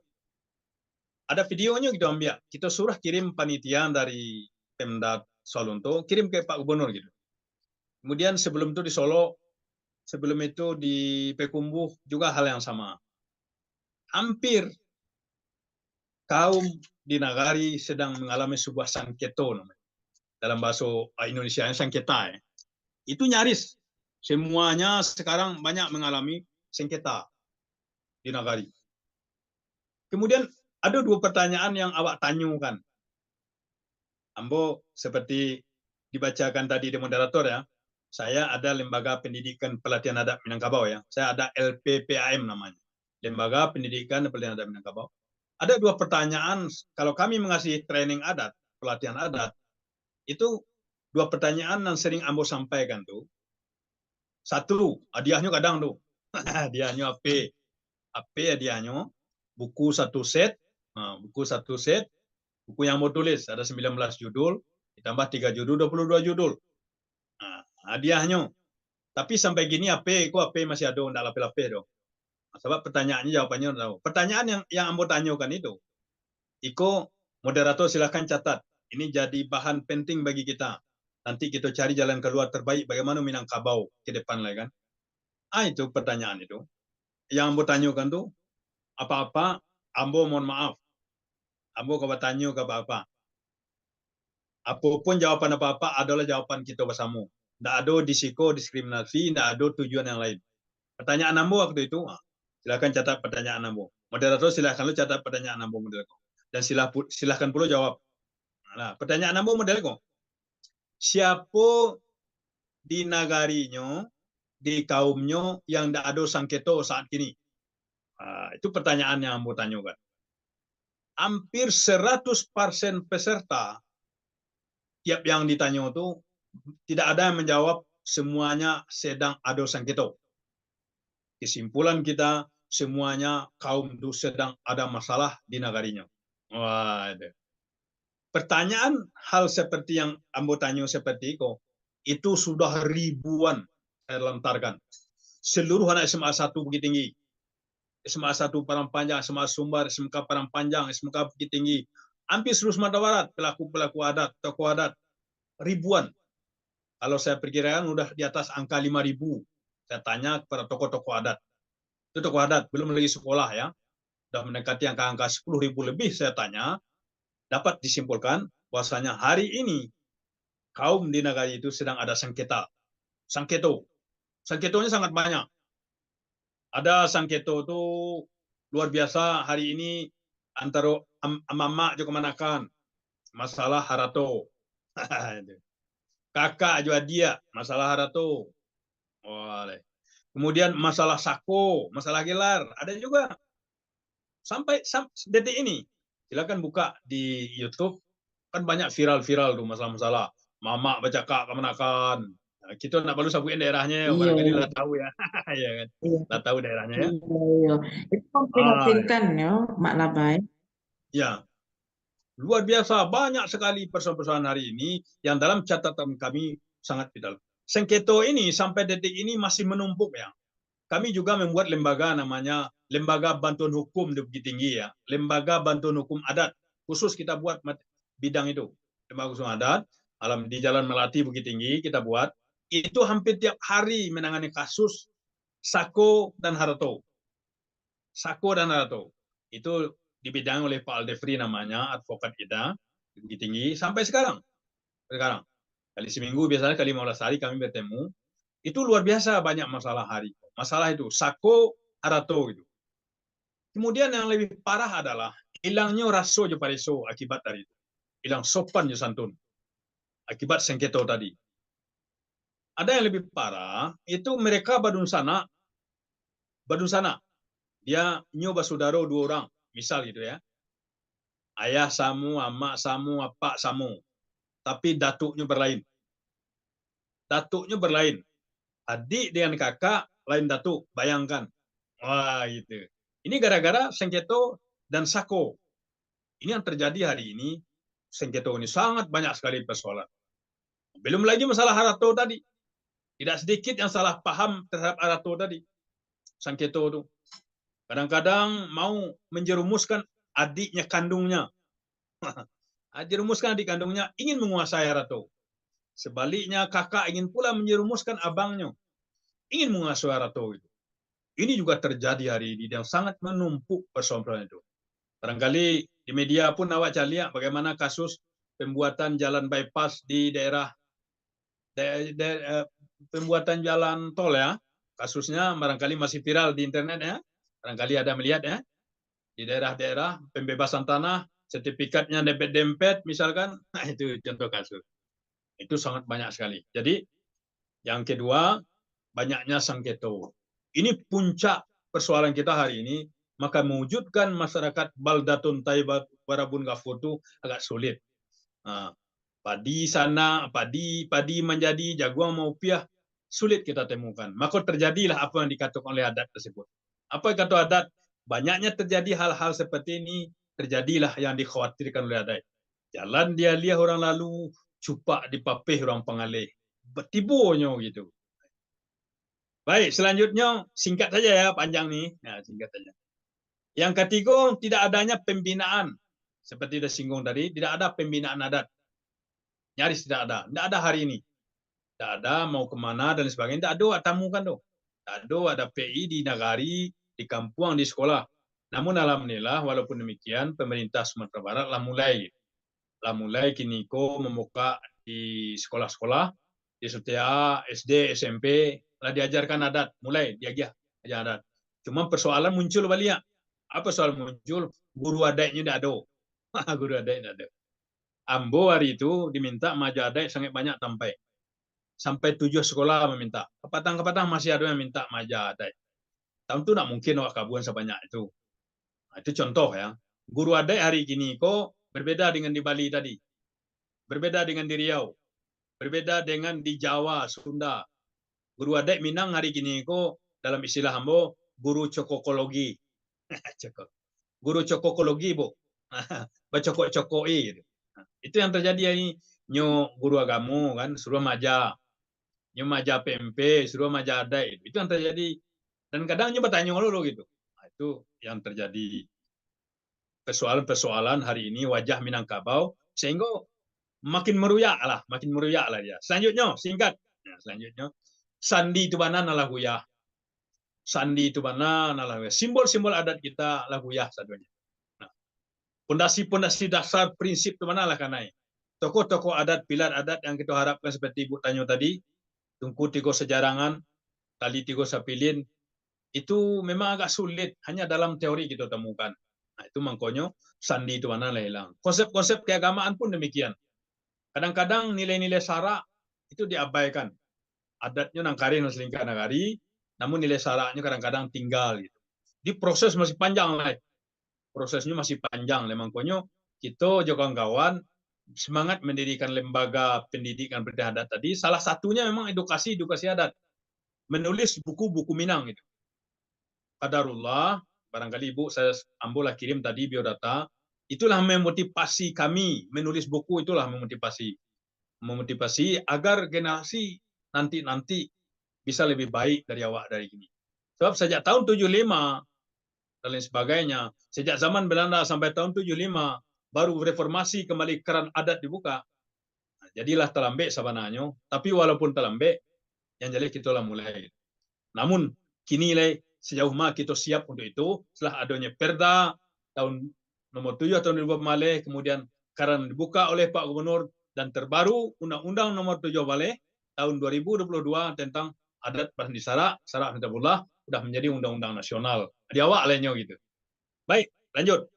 Ada videonya kita ambil. Kita suruh kirim panitian dari Pemda Sawah Lunto, kirim ke Pak Gubernur gitu. Kemudian sebelum itu di Solo, sebelum itu di Pekumbuh juga hal yang sama. Hampir kaum di Nagari sedang mengalami sebuah sengketo namanya. Dalam bahasa Indonesia sengketa ya. Itu nyaris semuanya sekarang banyak mengalami sengketa di Nagari. Kemudian ada dua pertanyaan yang awak tanyakan. Ambo seperti dibacakan tadi di moderator ya. Saya ada Lembaga Pendidikan Pelatihan Adat Minangkabau ya. Saya ada LPPAM namanya. Lembaga Pendidikan dan Pelatihan Adat Minangkabau. Ada dua pertanyaan kalau kami mengasih training adat, pelatihan adat, itu dua pertanyaan yang sering Ambo sampaikan tuh. Satu, hadiahnya kadang tuh. Hadiahnya apa? Apa hadiahnya? Buku satu set, buku satu set, buku yang mau tulis ada 19 judul, ditambah 3 judul, 22 judul. Nah, hadiahnya. Tapi sampai gini apa? Kok apa masih ada ndak lape-lape dong. Sebab pertanyaannya jawabannya tahu. Pertanyaan yang Ambo tanyakan itu, Iko moderator silahkan catat. Ini jadi bahan penting bagi kita. Nanti kita cari jalan keluar terbaik bagaimana Minangkabau ke depan lagi kan. Itu pertanyaan itu. Yang Ambo tanyakan tuh apa-apa, Ambo mohon maaf. Ambo kau tanya ke apa-apa. Apapun jawaban apa-apa adalah jawaban kita bersama. Tidak ada disiko, diskriminasi, tidak ada tujuan yang lain. Pertanyaan Ambo waktu itu, silakan catat pertanyaan Ambo. Moderator silahkan lu catat pertanyaan Ambo moderator. Dan silahkan pula jawab. Nah, pertanyaan Ambo moderator. Siapa di nagarinya, di kaumnya yang tidak ada sangketo saat ini? Itu pertanyaan yang Ambo tanyakan. Hampir 100% peserta tiap yang ditanya itu tidak ada yang menjawab semuanya sedang ada sengketo. Kesimpulan kita semuanya kaum itu sedang ada masalah di nagarinya. Wah, pertanyaan hal seperti yang Ambo tanya seperti itu sudah ribuan saya lontarkan. Seluruh anak SMA 1 Bukit Tinggi, SMA 1 Padang Panjang, SMA Sumbar, SMK Padang Panjang, SMK Bukit Tinggi, hampir seluruh Sumatera Barat, pelaku-pelaku adat, tokoh adat, ribuan. Kalau saya perkirakan udah di atas angka 5.000. Saya tanya kepada tokoh-tokoh adat. Itu tokoh adat, belum lagi sekolah ya. Sudah mendekati angka-angka 10.000 lebih saya tanya. Dapat disimpulkan bahwasanya hari ini kaum di negara itu sedang ada sengketa. Sengketo. Sengketonya sangat banyak. Ada sengketo itu luar biasa hari ini antara mama juga manakan masalah harato. Kakak juga dia masalah harato. Oleh. Kemudian masalah sako, masalah gelar, ada juga. Sampai detik ini, silakan buka di YouTube, kan banyak viral-viral tuh masalah-masalah. Mama baca kak kemenakan. Nah, kita nak perlu sabuin daerahnya, Iya, barangkali lah tahu ya. Ya kan? iya, Lah tahu daerahnya ya. iya, iya. Itu Ya. memprihatinkan ya, Mak Labai. Ya, luar biasa banyak sekali persoalan-persoalan hari ini yang dalam catatan kami sangat vital. Sengketo ini sampai detik ini masih menumpuk ya. Kami juga membuat lembaga namanya Lembaga Bantuan Hukum di Bukit Tinggi ya. Lembaga Bantuan Hukum Adat. Khusus kita buat bidang itu. Lembaga Hukum Adat, alam di Jalan Melati Bukit Tinggi kita buat. Itu hampir tiap hari menangani kasus Sako dan Harato. Sako dan Harato. Itu dibidang oleh Pak Aldefri namanya, advokat kita di Bukit Tinggi. Sampai sekarang. Kali seminggu biasanya kali 15 hari kami bertemu. Itu luar biasa banyak masalah hari. Masalah itu, Sako, Harato gitu. Kemudian yang lebih parah adalah hilangnya raso je pariso akibat dari itu. Hilang sopan je santun. Akibat sengketo tadi. Ada yang lebih parah, itu mereka badun sana. Dia nyoba saudara 2 orang. Misal gitu ya. Ayah samu, amak samu, apak samu. Tapi datuknya berlain. Adik dengan kakak lain datuk. Bayangkan. Wah gitu. Ini gara-gara sengketo dan sako. Ini yang terjadi hari ini. Sengketo ini sangat banyak sekali persoalan. Belum lagi masalah harato tadi. Tidak sedikit yang salah paham terhadap harato tadi. Sengketo itu. Kadang-kadang mau menjerumuskan adiknya kandungnya. Jerumuskan adik kandungnya ingin menguasai harato. Sebaliknya kakak ingin pula menjerumuskan abangnya. ingin mengasuh Arato itu. Ini juga terjadi hari ini yang sangat menumpuk persoalan itu. Barangkali di media pun awak lihat bagaimana kasus pembuatan jalan bypass di daerah pembuatan jalan tol ya. Kasusnya barangkali masih viral di internet ya. Barangkali ada melihat ya. Di daerah-daerah pembebasan tanah, sertifikatnya dempet-dempet misalkan. Nah, itu contoh kasus. Itu sangat banyak sekali. Jadi yang kedua, banyaknya sengketa. Ini puncak persoalan kita hari ini, maka mewujudkan masyarakat Baldatun Taibat Warabun Gafur itu agak sulit. Nah, padi sana, padi menjadi jaguang mau piah, sulit kita temukan. Maka terjadilah apa yang dikatakan oleh adat tersebut. Apa yang kata adat? Banyaknya terjadi hal-hal seperti ini, terjadilah yang dikhawatirkan oleh adat. Jalan dia lihat orang lalu, cupak dipapih orang pengalih. Betibunya gitu. Baik, selanjutnya singkat saja ya, panjang nih. Nah, singkat saja. Yang ketiga, tidak adanya pembinaan. Seperti disinggung tadi, tidak ada pembinaan adat. Nyaris tidak ada. Tidak ada hari ini. Tidak ada, mau kemana dan sebagainya. Tidak ada, tamu kan tuh. Tidak ada PI di nagari, di kampung, di sekolah. Namun alhamdulillah, walaupun demikian, pemerintah Sumatera Barat lah mulai kini membuka di sekolah-sekolah, di setiap SD, SMP, lah diajarkan adat, mulai diajar adat. Cuma persoalan muncul balik. Apa soal muncul? Guru adatnya tidak ada. Guru adat tidak ada. Ambo hari itu diminta maju adat sangat banyak sampai 7 sekolah meminta. Kepatang-kepatang masih ada yang minta maju adat. Tentu tidak mungkin awak kabuan sebanyak itu. Nah, itu contoh ya. Guru adat hari ini berbeda dengan di Bali tadi. Berbeda dengan di Riau. Berbeda dengan di Jawa, Sunda. Guru adat Minang hari ini dalam istilah Ambo guru cokokologi. Guru cokokologi, Bu. Bacokok-cokoi gitu. Itu yang terjadi ini. Nyo guru agama kan suruh maja. Nyo maja PMP, suruh maja adat. Itu yang terjadi. Dan kadang nyo bertanya dulu gitu. Nah, itu yang terjadi. Persoalan-persoalan hari ini wajah Minangkabau sehingga makin meruyak lah dia. Selanjutnya, singkat. Nah, selanjutnya, sandi itu mana nalah huyah. Sandi itu mana nalah huyah. Simbol-simbol adat kita lah huyah satunya. Nah, pondasi-pondasi dasar prinsip itu mana lah kanai. Tokoh-tokoh adat, pilar adat yang kita harapkan seperti Ibu Tanyo tadi, Tungku Tigo Sejarangan, Tali Tigo Sapilin, itu memang agak sulit, hanya dalam teori kita temukan. Nah, itu makanya sandi itu mana lah hilang. Konsep-konsep keagamaan pun demikian. Kadang-kadang nilai-nilai syarak itu diabaikan. Adatnya nangkari selingkah nangkari, namun nilai syaraknya kadang-kadang tinggal gitu. Di proses masih panjang lah. Prosesnya masih panjang. Makanya kita kawan-kawan semangat mendirikan lembaga pendidikan budaya adat tadi. Salah satunya memang edukasi adat. Menulis buku-buku Minang itu. Qadarullah, barangkali Ibu saya ambil kirim tadi biodata, itulah memotivasi kami menulis buku, itulah memotivasi agar generasi nanti bisa lebih baik dari awak dari ini. Sebab sejak tahun 75 dan lain sebagainya, sejak zaman Belanda sampai tahun 75 baru reformasi kembali keran adat dibuka. Nah, jadilah terlambat sebenarnya, tapi walaupun terlambat, yang jadi kita lah mulai. Namun kini sejauh mana kita siap untuk itu, setelah adanya Perda tahun nomor 7 tahun 2000 kemudian karena dibuka oleh Pak Gubernur, dan terbaru Undang-Undang nomor 7 tahun 2022 tentang adat Bani Sarak Hitabullah sudah menjadi undang-undang nasional. Di awak lainnya gitu. Baik, lanjut.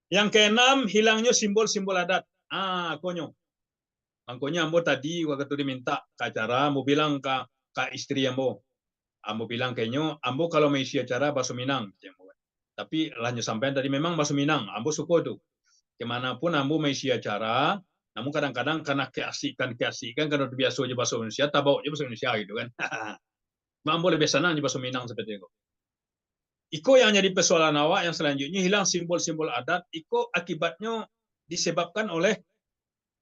Yang keenam, hilangnya simbol-simbol adat. Konyo. Makanya ambo tadi waktu diminta ke acara, mau bilang ke istri ambo bilang kayaknya ambo kalau mengisi acara bahasa Minang. Tapi lanjut sampai tadi memang bahasa Minang, ambo suka tuh. Kemanapun ambo mengisi acara, namun kadang-kadang karena keasikan karena biasa aja bahasa Indonesia, tak bawa aja bahasa Indonesia gitu kan. Ambo lebih senang bahasa Minang seperti itu. Iko yang jadi persoalan awak yang selanjutnya hilang simbol-simbol adat, iko akibatnya disebabkan oleh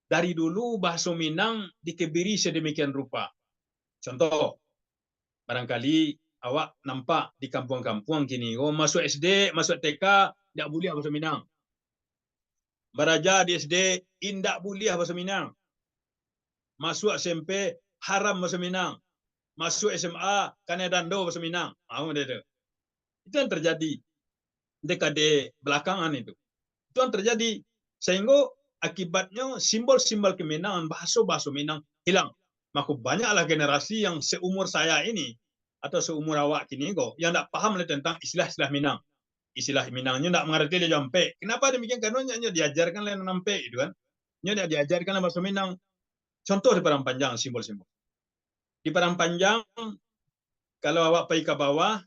dari dulu bahasa Minang dikebiri sedemikian rupa. Contoh, barangkali awak nampak di kampung-kampung gini, masuk SD, masuk TK, tidak boleh bahasa Minang. Beraja di SD, tidak boleh bahasa Minang. Masuk SMP, haram bahasa Minang. masuk SMA, kanedando bahasa Minang. Itu yang terjadi dekade belakangan itu. Itu yang terjadi. Sehingga akibatnya simbol-simbol keminangan, bahasa-bahasa Minang hilang. Maka banyaklah generasi yang seumur saya ini, atau seumur awak kini kok, yang tidak paham tentang istilah-istilah Minang. Istilah Minangnya tidak mengerti dia jampe. Kenapa demikian? Karena diajarkan lain nampe itu kan. Dia diajarkan bahasa Minang. Contoh di Padang Panjang, simbol-simbol. Di Padang Panjang, kalau awak pergi ke bawah,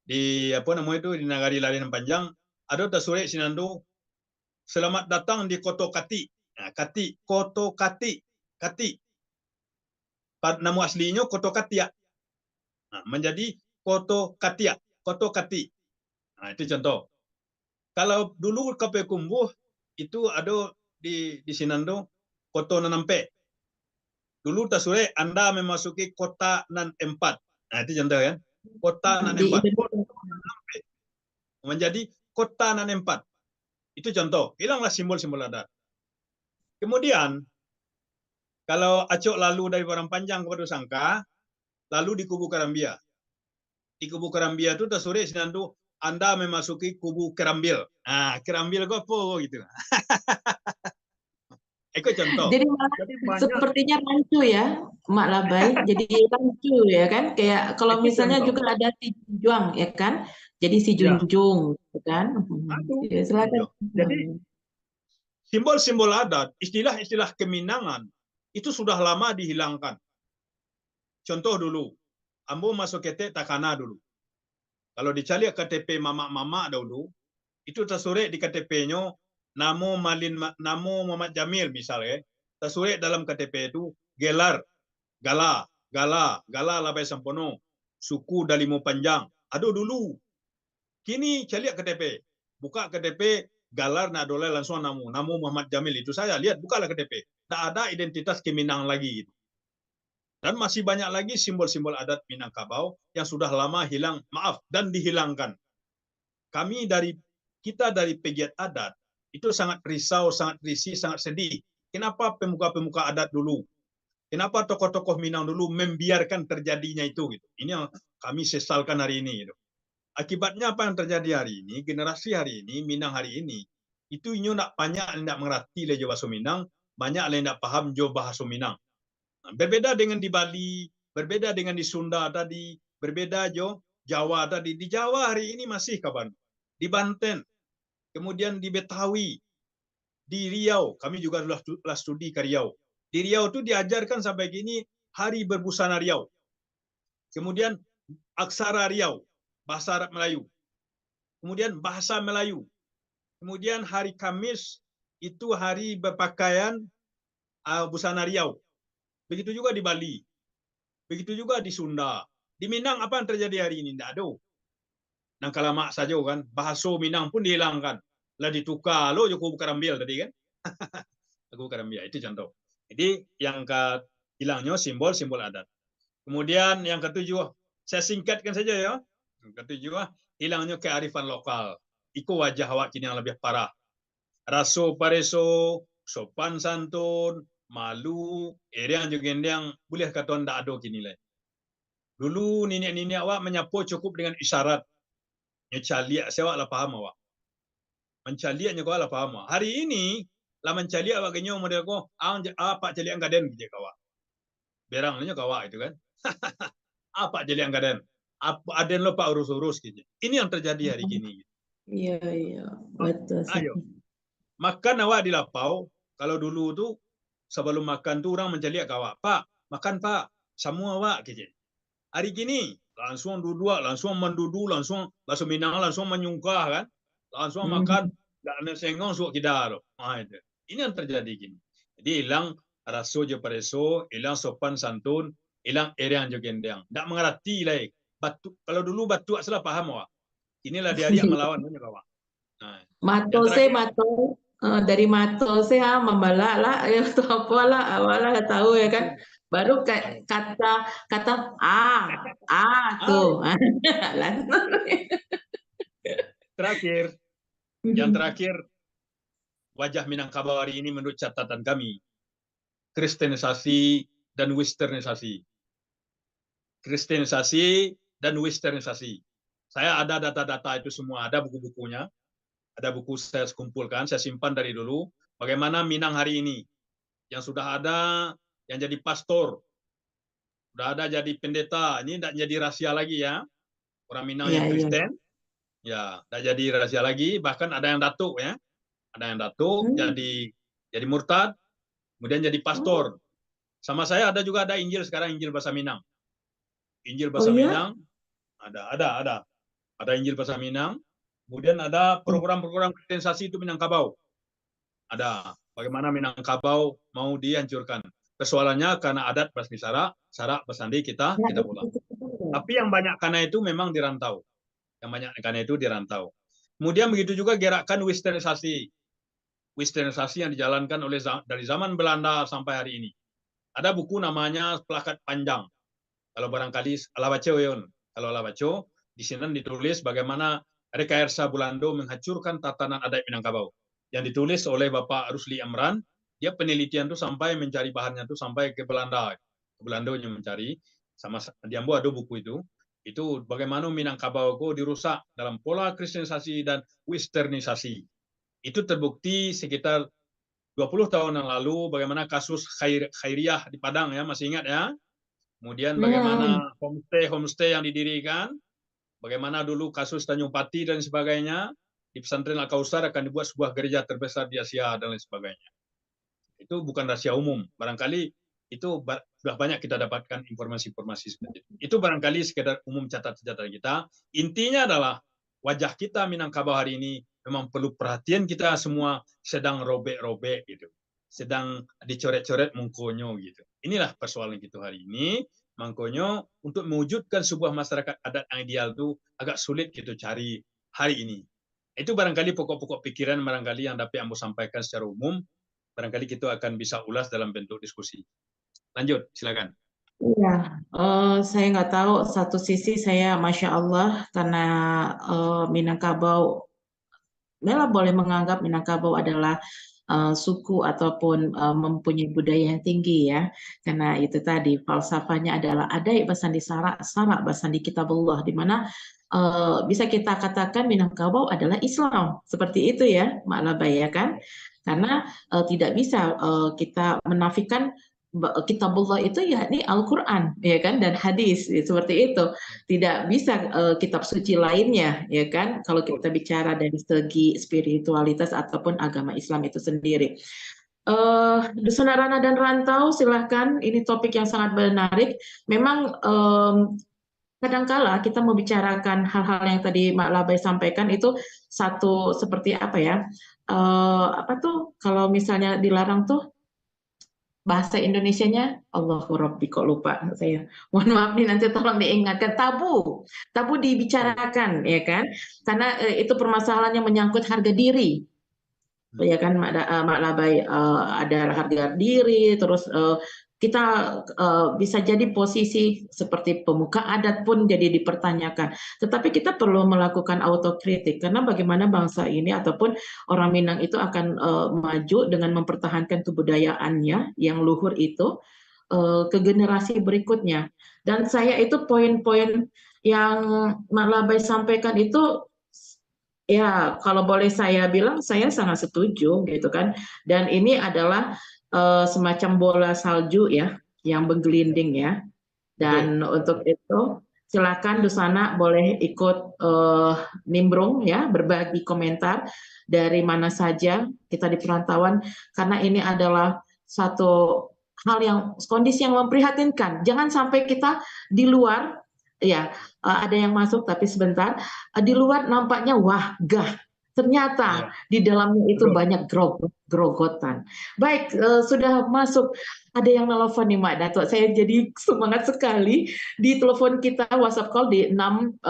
di apa namanya itu, di Nagari Larian Panjang, ada tasure sinando, selamat datang di Koto Kati. Nah, Kati, Koto Kati, Kati. Nama aslinya Koto Katia. Nah, menjadi Koto Katia, Koto Kati. Nah, itu contoh. Kalau dulu KP Kumbuh itu ada di Sinando Koto Nanampe. Dulu tasure Anda memasuki kota nan empat. Nah, itu contoh kan. Kota nan empat. Menjadi kota nan empat. Itu contoh. Hilanglah simbol-simbol adat. Kemudian kalau Acok lalu dari Padang Panjang ke Batu Sangka, lalu di Kubu Karambia. Di Kubu Karambia itu tasure Sinando Anda memasuki Kubu Kerambil. Nah, Kerambil kok apa gitu. Itu contoh. Jadi malah sepertinya rancu ya, Mak Labai. Jadi rancu ya kan, kayak kalau Itu misalnya contoh. juga ada si Junjung ya kan, jadi si Ya. Junjung, gitu kan. Aduh. Ya, silakan. Jadi simbol-simbol adat, istilah-istilah keminangan itu sudah lama dihilangkan. Contoh dulu, ambo masuk ketek takana dulu. Kalau dicari KTP mama-mama dulu, itu tersure di KTP-nya namo Muhammad Jamil misalnya, tersure dalam KTP itu gelar, gala Labai Sampono, suku Dalimo Panjang. Aduh dulu. Kini cari KTP, buka KTP galar na dolai langsung namo Muhammad Jamil, itu saya lihat, bukalah KTP. Tak ada identitas Keminang lagi. Dan masih banyak lagi simbol-simbol adat Minangkabau yang sudah lama hilang, maaf, dan dihilangkan. Kita dari pegiat adat itu sangat risau, sangat risih, sangat sedih. Kenapa pemuka-pemuka adat dulu, kenapa tokoh-tokoh Minang dulu membiarkan terjadinya itu gitu. Ini yang kami sesalkan hari ini gitu. Akibatnya apa yang terjadi hari ini, generasi hari ini, Minang hari ini, itu inyo nak banyak tidak mengerti le bahasa Minang, banyak le tidak paham jo bahasa Minang. Berbeda dengan di Bali, berbeda dengan di Sunda tadi, berbeda jo Jawa tadi. Di Jawa hari ini masih kapan? Di Banten, kemudian di Betawi, di Riau, kami juga telah studi ke Riau. Di Riau itu diajarkan sampai gini hari berbusana Riau. Kemudian aksara Riau, bahasa Arab Melayu. Kemudian bahasa Melayu. Kemudian hari Kamis itu hari berpakaian busana Riau. Begitu juga di Bali. Begitu juga di Sunda. Di Minang apa yang terjadi hari ini? Tidak ada. Nang kalamak saja kan. Bahasa Minang pun dihilangkan. Lah ditukar. Lo Joko Bukarambil tadi kan. Joko Bukarambil. Itu contoh. Jadi yang hilangnya simbol-simbol adat. Kemudian yang ketujuh. Saya singkatkan saja ya. Yang ketujuh. Hilangnya kearifan lokal. Iku wajah awak kini yang lebih parah. Raso pareso, sopan santun, malu, yang juga yang boleh kata ndak ada kini lah. Dulu nenek-nenek awak menyapu cukup dengan isyarat. Mencaliak saya lah paham awak. Mencaliaknya kau lah paham awak. Hari ini lah mencaliak awak genyo model ko, apa caliak gaden gitu kawak. Berangnya kawak itu kan. Apa caliak gaden? Apa aden lo pak urus-urus gitu. Ini yang terjadi hari ini. Iya, betul. Ayo. Makan awak di lapau, kalau dulu tuh sebelum makan tuh orang mencaliak awak, Pak, makan Pak, semua awak gitu. Hari gini langsung duduk, langsung mendudu, langsung bahasa Minang langsung menyungkah kan, langsung makan, tak ada sengong suak kita. Ini yang terjadi gini. Jadi hilang raso je pareso, hilang sopan santun, hilang eriang je gendang. Tak mengerti lah. Batu, kalau dulu batu salah paham awak. Inilah dia melawan banyak awak. Nah, Mato se mato dari mato se membala lah ya atau apa lah awalah tahu ya kan, baru kata tuh terakhir yang terakhir wajah Minangkabau hari ini menurut catatan kami kristenisasi dan westernisasi. Kristenisasi dan westernisasi. Saya ada data-data itu semua, ada buku-bukunya, ada buku saya kumpulkan, saya simpan dari dulu. Bagaimana Minang hari ini, yang sudah ada yang jadi pastor, sudah ada jadi pendeta, ini tidak jadi rahasia lagi ya. Orang Minang Iya, yang iya. Kristen, ya tidak jadi rahasia lagi. Bahkan ada yang datuk ya, ada yang datuk Hmm. jadi murtad, kemudian jadi Oh, pastor. Sama saya ada Injil sekarang, Injil bahasa Minang. Injil oh bahasa ya? Minang, ada Injil bahasa Minang. Kemudian ada program-program kristenisasi itu Minangkabau. Ada. Bagaimana Minangkabau mau dihancurkan. Persoalannya karena adat Basmi Sarak Basandi kita Ya, pulang. Tapi yang banyak karena itu memang di rantau. Yang banyak karena itu di rantau. Kemudian begitu juga gerakan westernisasi. Westernisasi yang dijalankan oleh dari zaman Belanda sampai hari ini. Ada buku namanya Plakat Panjang. Kalau barangkali Alabaco Yon. Kalau Alabaco, di sini ditulis bagaimana rekayasa Belanda menghancurkan tatanan adat Minangkabau. Yang ditulis oleh Bapak Rusli Amran, dia penelitian itu sampai mencari bahannya itu sampai ke Belanda. Ke Belanda yang mencari, sama dia buat ada buku itu bagaimana Minangkabau dirusak dalam pola kristenisasi dan westernisasi. Itu terbukti sekitar 20 tahun yang lalu bagaimana kasus Khairiyah di Padang ya, masih ingat ya? Kemudian Hmm. bagaimana homestay yang didirikan, bagaimana dulu kasus Tanjung Pati dan sebagainya, di pesantren Al-Kausar akan dibuat sebuah gereja terbesar di Asia dan lain sebagainya. Itu bukan rahasia umum. Barangkali itu sudah banyak kita dapatkan informasi-informasi seperti itu. Itu barangkali sekedar umum catatan kita. Intinya adalah wajah kita Minangkabau hari ini memang perlu perhatian kita semua sedang robek-robek gitu. Sedang dicoret-coret mengkonyo gitu. Inilah persoalan kita hari ini. Makanya untuk mewujudkan sebuah masyarakat adat yang ideal itu agak sulit kita cari hari ini. Itu barangkali pokok-pokok pikiran barangkali yang dapat Ambo sampaikan secara umum. Barangkali kita akan bisa ulas dalam bentuk diskusi. Lanjut, silakan. Iya, saya nggak tahu. Satu sisi saya, masya Allah, karena Minangkabau, Mela boleh menganggap Minangkabau adalah suku ataupun mempunyai budaya yang tinggi ya, karena itu tadi falsafahnya adalah adai basandi sarak, sarak basandi kitabullah, di mana bisa kita katakan Minangkabau adalah Islam, seperti itu ya, Mak Labai ya kan? Karena tidak bisa kita menafikan kitabullah itu yakni Al-Quran ya kan, dan hadis ya, seperti itu. Tidak bisa kitab suci lainnya ya kan, kalau kita bicara dari segi spiritualitas ataupun agama Islam itu sendiri. Dusun Rana dan Rantau, silahkan, ini topik yang sangat menarik. Memang kadangkala kita membicarakan hal-hal yang tadi Mak Labai sampaikan itu satu seperti apa ya, apa tuh kalau misalnya dilarang tuh bahasa Indonesianya, Allahu Rabbi, kok lupa saya. Mohon maaf nih, nanti tolong diingatkan. Tabu dibicarakan, ya kan? Karena itu permasalahan yang menyangkut harga diri, ya kan, Mak Labai, ada harga diri, terus kita bisa jadi posisi seperti pemuka adat pun jadi dipertanyakan. Tetapi kita perlu melakukan autokritik, karena bagaimana bangsa ini ataupun orang Minang itu akan maju dengan mempertahankan kebudayaannya yang luhur itu ke generasi berikutnya. Dan saya itu poin-poin yang Mak Labai sampaikan itu, ya, kalau boleh saya bilang, saya sangat setuju gitu kan. Dan ini adalah semacam bola salju ya, yang bergelinding ya. Betul. Dan untuk itu, silakan Dusana boleh ikut nimbrung ya, berbagi komentar dari mana saja kita di perantauan, karena ini adalah satu hal yang kondisi yang memprihatinkan. Jangan sampai kita di luar, ya, ada yang masuk tapi sebentar, di luar nampaknya wah gah, ternyata Ya, di dalamnya itu betul. banyak grogotan. Baik, sudah masuk, ada yang nelfon nih Mak Dato. Saya jadi semangat sekali. Di telepon kita WhatsApp call di 6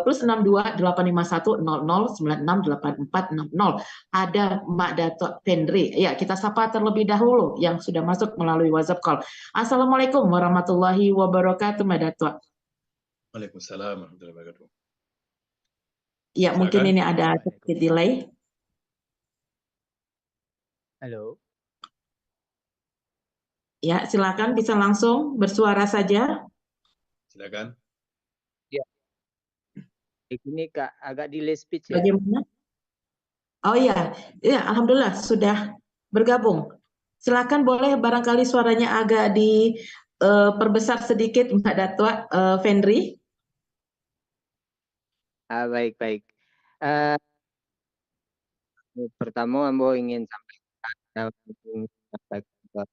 plus 62 851 00 96 84 60. Ada Mak Dato Pendri. Ya, kita sapa terlebih dahulu yang sudah masuk melalui WhatsApp call. Assalamualaikum warahmatullahi wabarakatuh, Mak Dato. Waalaikumsalam warahmatullahi wabarakatuh. Ya, mungkin Silakan. ini ada sedikit delay. Waalaikumsalam. Halo. Ya, silakan bisa langsung bersuara saja. Silakan. Ya, ini Kak agak delay speech ya. Bagaimana? Oh iya, ya, alhamdulillah sudah bergabung. Silakan boleh barangkali suaranya agak diperbesar sedikit Mbak Datua, Fendri. Baik baik. Pertama Ambo ingin sampaikan ke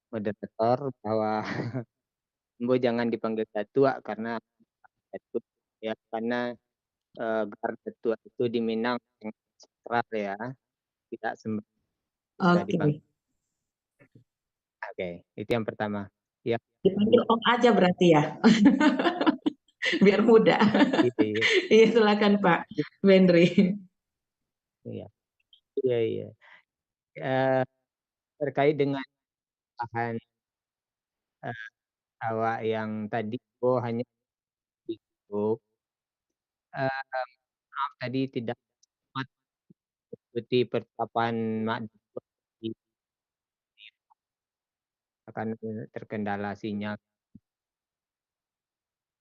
moderator bahwa Ambo jangan dipanggil Datua karena Datuk ya, karena gelar Datua itu di Minang sangat sakral ya, tidak sembarangan bisa dipanggil. Oke, Oke, itu yang pertama. Ya, dipanggil Om aja berarti ya, biar mudah. iya, Iya, silakan Pak Fendri. iya, iya, iya. Eh, terkait dengan bahan awak yang tadi, hanya itu, maaf tadi tidak sempat seperti percakapan Mak Datuk di akan terkendala sinyal.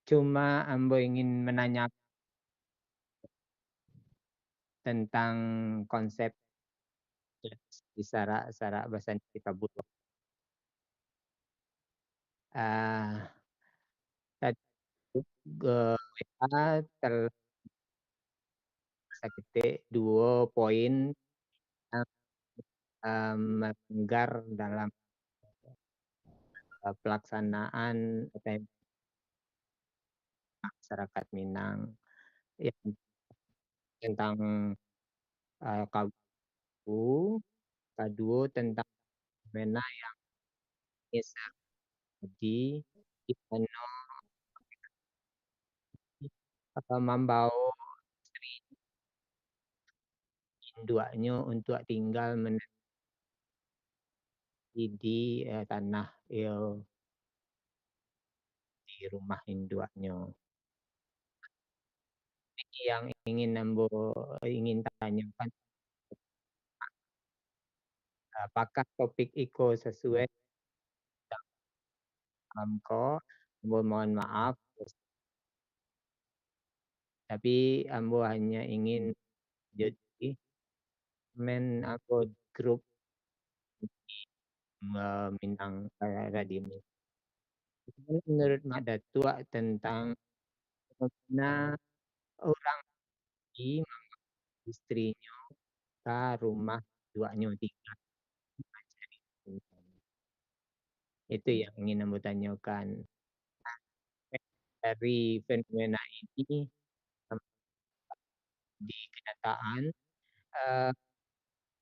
Cuma Ambo ingin menanya tentang konsep di Sarak bahasa kita butuh. Tadi WA tersakitik 2 poin yang melanggar dalam pelaksanaan masyarakat Minang yang tentang KBU, kedua tentang fenomena yang terjadi di mana membawa induknya untuk tinggal di tanah di rumah induknya. Yang ingin tanyakan, apakah topik itu sesuai Amko? Mohon maaf, tapi Ambo hanya ingin jadi aku grup Minang Radio. Menurut Mak Datua tentang bagaimana orang di istrinya ke rumah duanya tinggal. Itu yang ingin Ambo tanyakan. Dari fenomena ini di kenyataan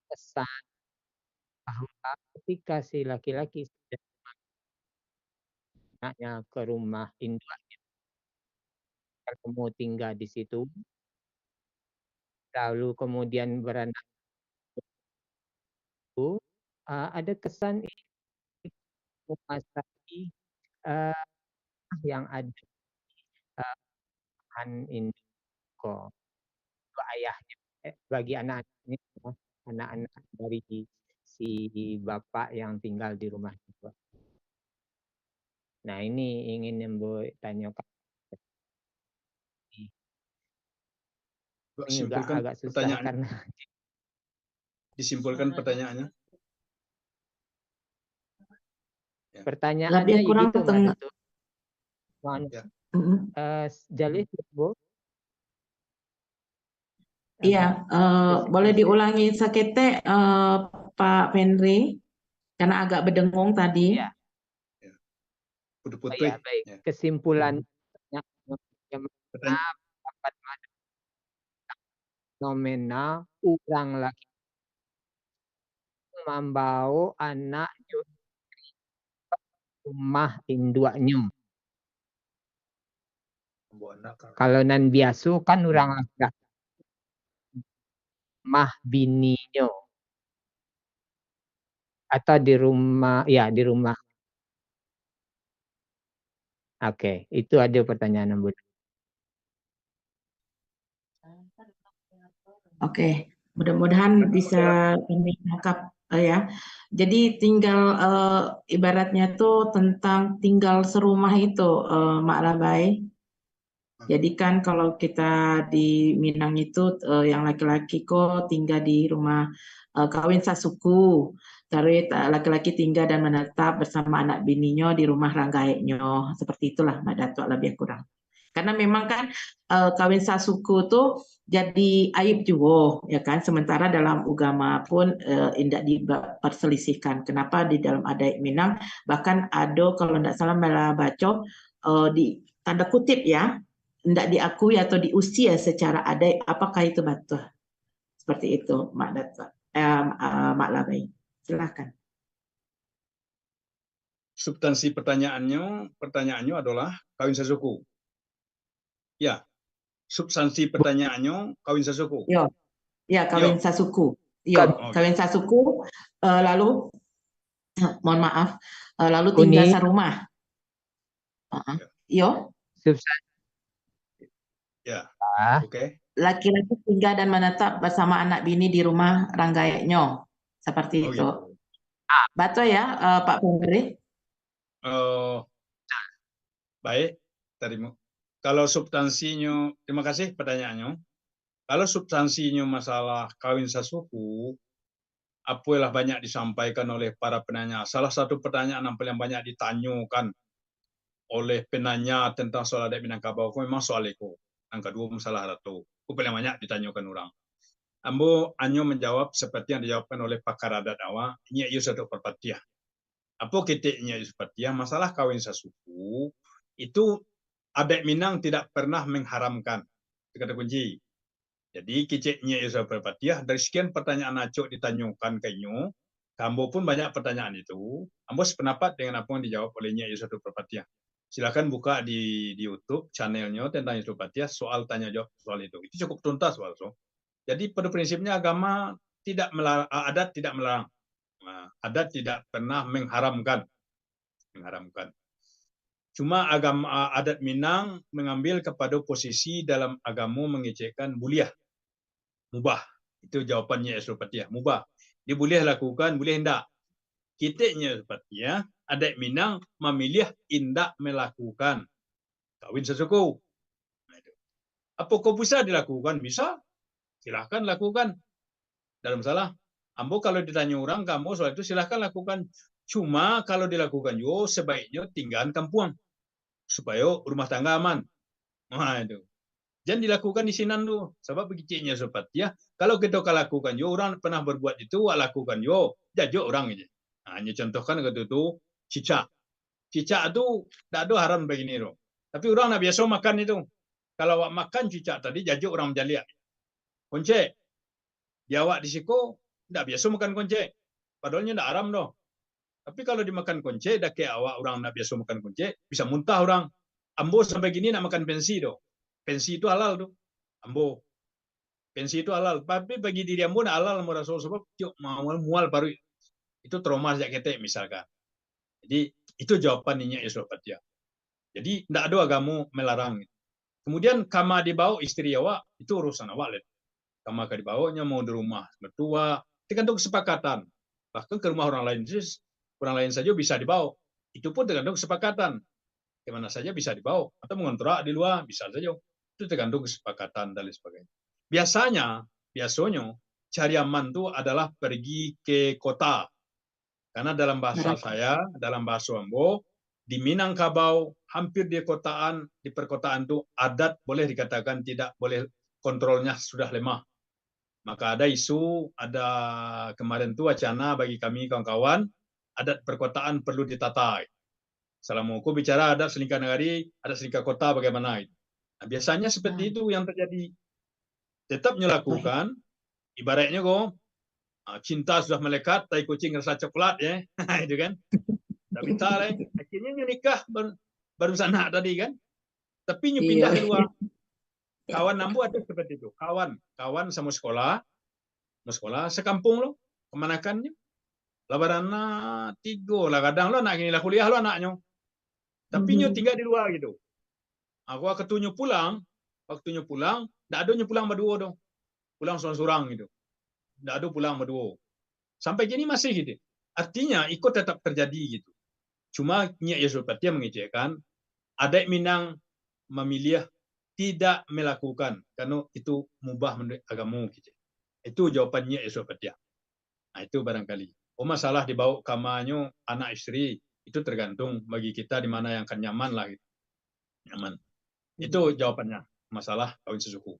kesan bahwa ketika si laki-laki sudah anaknya ke rumah induknya, kamu tinggal di situ, lalu kemudian beranak itu, ada kesan menguasai yang ada induk ayahnya bagi anak-anaknya, anak-anak dari si bapak yang tinggal di rumah itu. Nah ini ingin Ambo tanyakan. Ini juga Simpulkan agak susah pertanyaan. karena Disimpulkan pertanyaannya. pertanyaannya Lebih kurang gitu Mas Datuk. Ya. Jalih Bu. Iya, boleh diulangi sakete Pak Fendri karena agak berdengung tadi. Ya. Putu-putu. Ya, baik. Ya. Kesimpulan yang dapat fenomena orang laki membawa anak rumah induknya. Kalau nan biasa kan orang laki rumah bininya atau di rumah, ya di rumah. Oke, itu ada pertanyaan Bu. Oke, mudah-mudahan bisa kami tangkap ya. Jadi tinggal ibaratnya tuh tentang tinggal serumah itu, Mak Labai. Jadi kan kalau kita di Minang itu yang laki-laki kok tinggal di rumah kawin sasuku, terus laki-laki tinggal dan menetap bersama anak bininya di rumah ranggaeknya. Seperti itulah Mak Datuk lebih kurang. Karena memang kan kawin sasuku tuh jadi aib juga, ya kan. Sementara dalam agama pun tidak diperselisihkan. Kenapa di dalam adat Minang bahkan ada kalau tidak salah malah baca di tanda kutip ya, tidak diakui atau diusir secara adat. Apakah itu betul? Seperti itu, Mak Datuk, Mak Labai. Silakan. Substansi pertanyaannya adalah kawin sesuku. Ya, substansi pertanyaannya kawin sesuku. Yo, ya kawin Yo. sasuku. Bukan Yo, Oke. kawin sasuku. Lalu, mohon maaf, lalu Kuni tinggal serumah. Yo, substansi. Ya, Ah, oke. laki-laki tinggal dan menetap bersama anak bini di rumah ranggaeknya. Seperti Oh itu. gitu. Betul ya, Pak Pemberi? Eh, baik, terima. Kalau substansinya, terima kasih pertanyaannya. Kalau substansinya masalah kawin sesuku, apalah banyak disampaikan oleh para penanya. Salah satu pertanyaan yang paling banyak ditanyakan oleh penanya tentang soal adat Minangkabau memang soal itu. Yang kedua masalah ratu. Itu paling banyak ditanyakan orang. Ambo Anyo menjawab seperti yang dijawabkan oleh pakar adat awak, ini ia satu perpatiah. Apa ketiknya perpatiah? Masalah kawin sesuku itu adat Minang tidak pernah mengharamkan. Itu kata kunci. Jadi kiciknya ia perpatiah dari sekian pertanyaan acok ditanyakan ke Nyo, Ambo pun banyak pertanyaan itu. Ambo sependapat dengan apa yang dijawab olehnya ia satu perpatiah. Silakan buka di YouTube channelnya tentang Yusuf Patiah soal tanya jawab soal itu. Itu cukup tuntas soal itu. Jadi pada prinsipnya agama tidak melarang, adat tidak melarang, adat tidak pernah mengharamkan. Cuma agama adat Minang mengambil kepada posisi dalam agama mengecekkan buliah, mubah. Itu jawabannya Yusuf Patiah, mubah. Dia boleh lakukan, boleh hendak. Kitanya seperti ya, adat Minang memilih indak melakukan kawin sesuku. Apa kau bisa dilakukan? Bisa, silahkan lakukan. Dalam salah. Ambo kalau ditanya orang kamu soal itu silahkan lakukan. Cuma kalau dilakukan yo sebaiknya tinggalkan kampung supaya rumah tangga aman. Nah itu. Jangan dilakukan di sini tuh. Sebab begitunya sobat ya. Kalau kita lakukan yo orang pernah berbuat itu, lakukan yo jajo orang aja. Nah, hanya contohkan itu cicak. Cicak itu tidak ada haram begini loh. Tapi orang nak biasa makan itu. Kalau awak makan cicak tadi jajo orang menjaliak. Konce. Di awak di siko tidak biasa makan konce. Padahalnya tidak haram doh. Tapi kalau dimakan konce, dah kayak awak orang nak biasa makan konce, bisa muntah orang. Ambo sampai gini nak makan pensi doh. Pensi itu halal tuh. Ambo. Pensi itu halal. Tapi bagi diri ambo nak halal mau rasul sebab yuk mual baru itu trauma sejak ketek misalkan. Jadi itu jawabannya Yusuf Patiah. Jadi tidak ada agama melarang. Kemudian kama dibawa istri awak itu urusan awak. Kama dibawanya mau di rumah mertua, tergantung kesepakatan. Bahkan ke rumah orang lain saja bisa dibawa. Itu pun tergantung kesepakatan. Kemana saja bisa dibawa atau mengontrak di luar bisa saja. Itu tergantung kesepakatan dan lain sebagainya. Biasanya cari aman itu adalah pergi ke kota. Karena dalam bahasa saya, dalam bahasa Ambo, di Minangkabau, hampir di perkotaan itu adat boleh dikatakan tidak boleh, kontrolnya sudah lemah. Maka ada isu, ada kemarin tuh wacana bagi kami kawan-kawan, adat perkotaan perlu ditata. Selama aku bicara adat selingkah negari, adat selingkah kota bagaimana itu. Nah, biasanya seperti itu yang terjadi. Tetap melakukan, ibaratnya kok, cinta sudah melekat, tai kucing rasa coklat ya, itu kan. Tapi akhirnya nikah baru sana tadi kan. Tapi pindah keluar. Kawan nambu ada seperti itu. Kawan sama sekolah, sekampung lo, kemanakannya. Lebaran tiga lah kadang lo anak ini lah kuliah lo anaknya. Tapi nyo tinggal di luar gitu. Aku ketunjuk pulang, waktunya pulang, tidak ada pulang berdua dong. Pulang seorang-seorang gitu. Tidak ada pulang berdua. Sampai gini masih gitu. artinya ikut tetap terjadi gitu. Cuma Nyi Yesupatia mengejekkan ada Minang memilih tidak melakukan karena itu mubah menurut agama gitu. Itu jawabannya Yesupatia. Nah itu barangkali. Oh masalah dibawa kamarnya anak istri itu tergantung bagi kita di mana yang akan nyaman lah gitu. Nyaman. Itu jawabannya masalah kawin sesuku.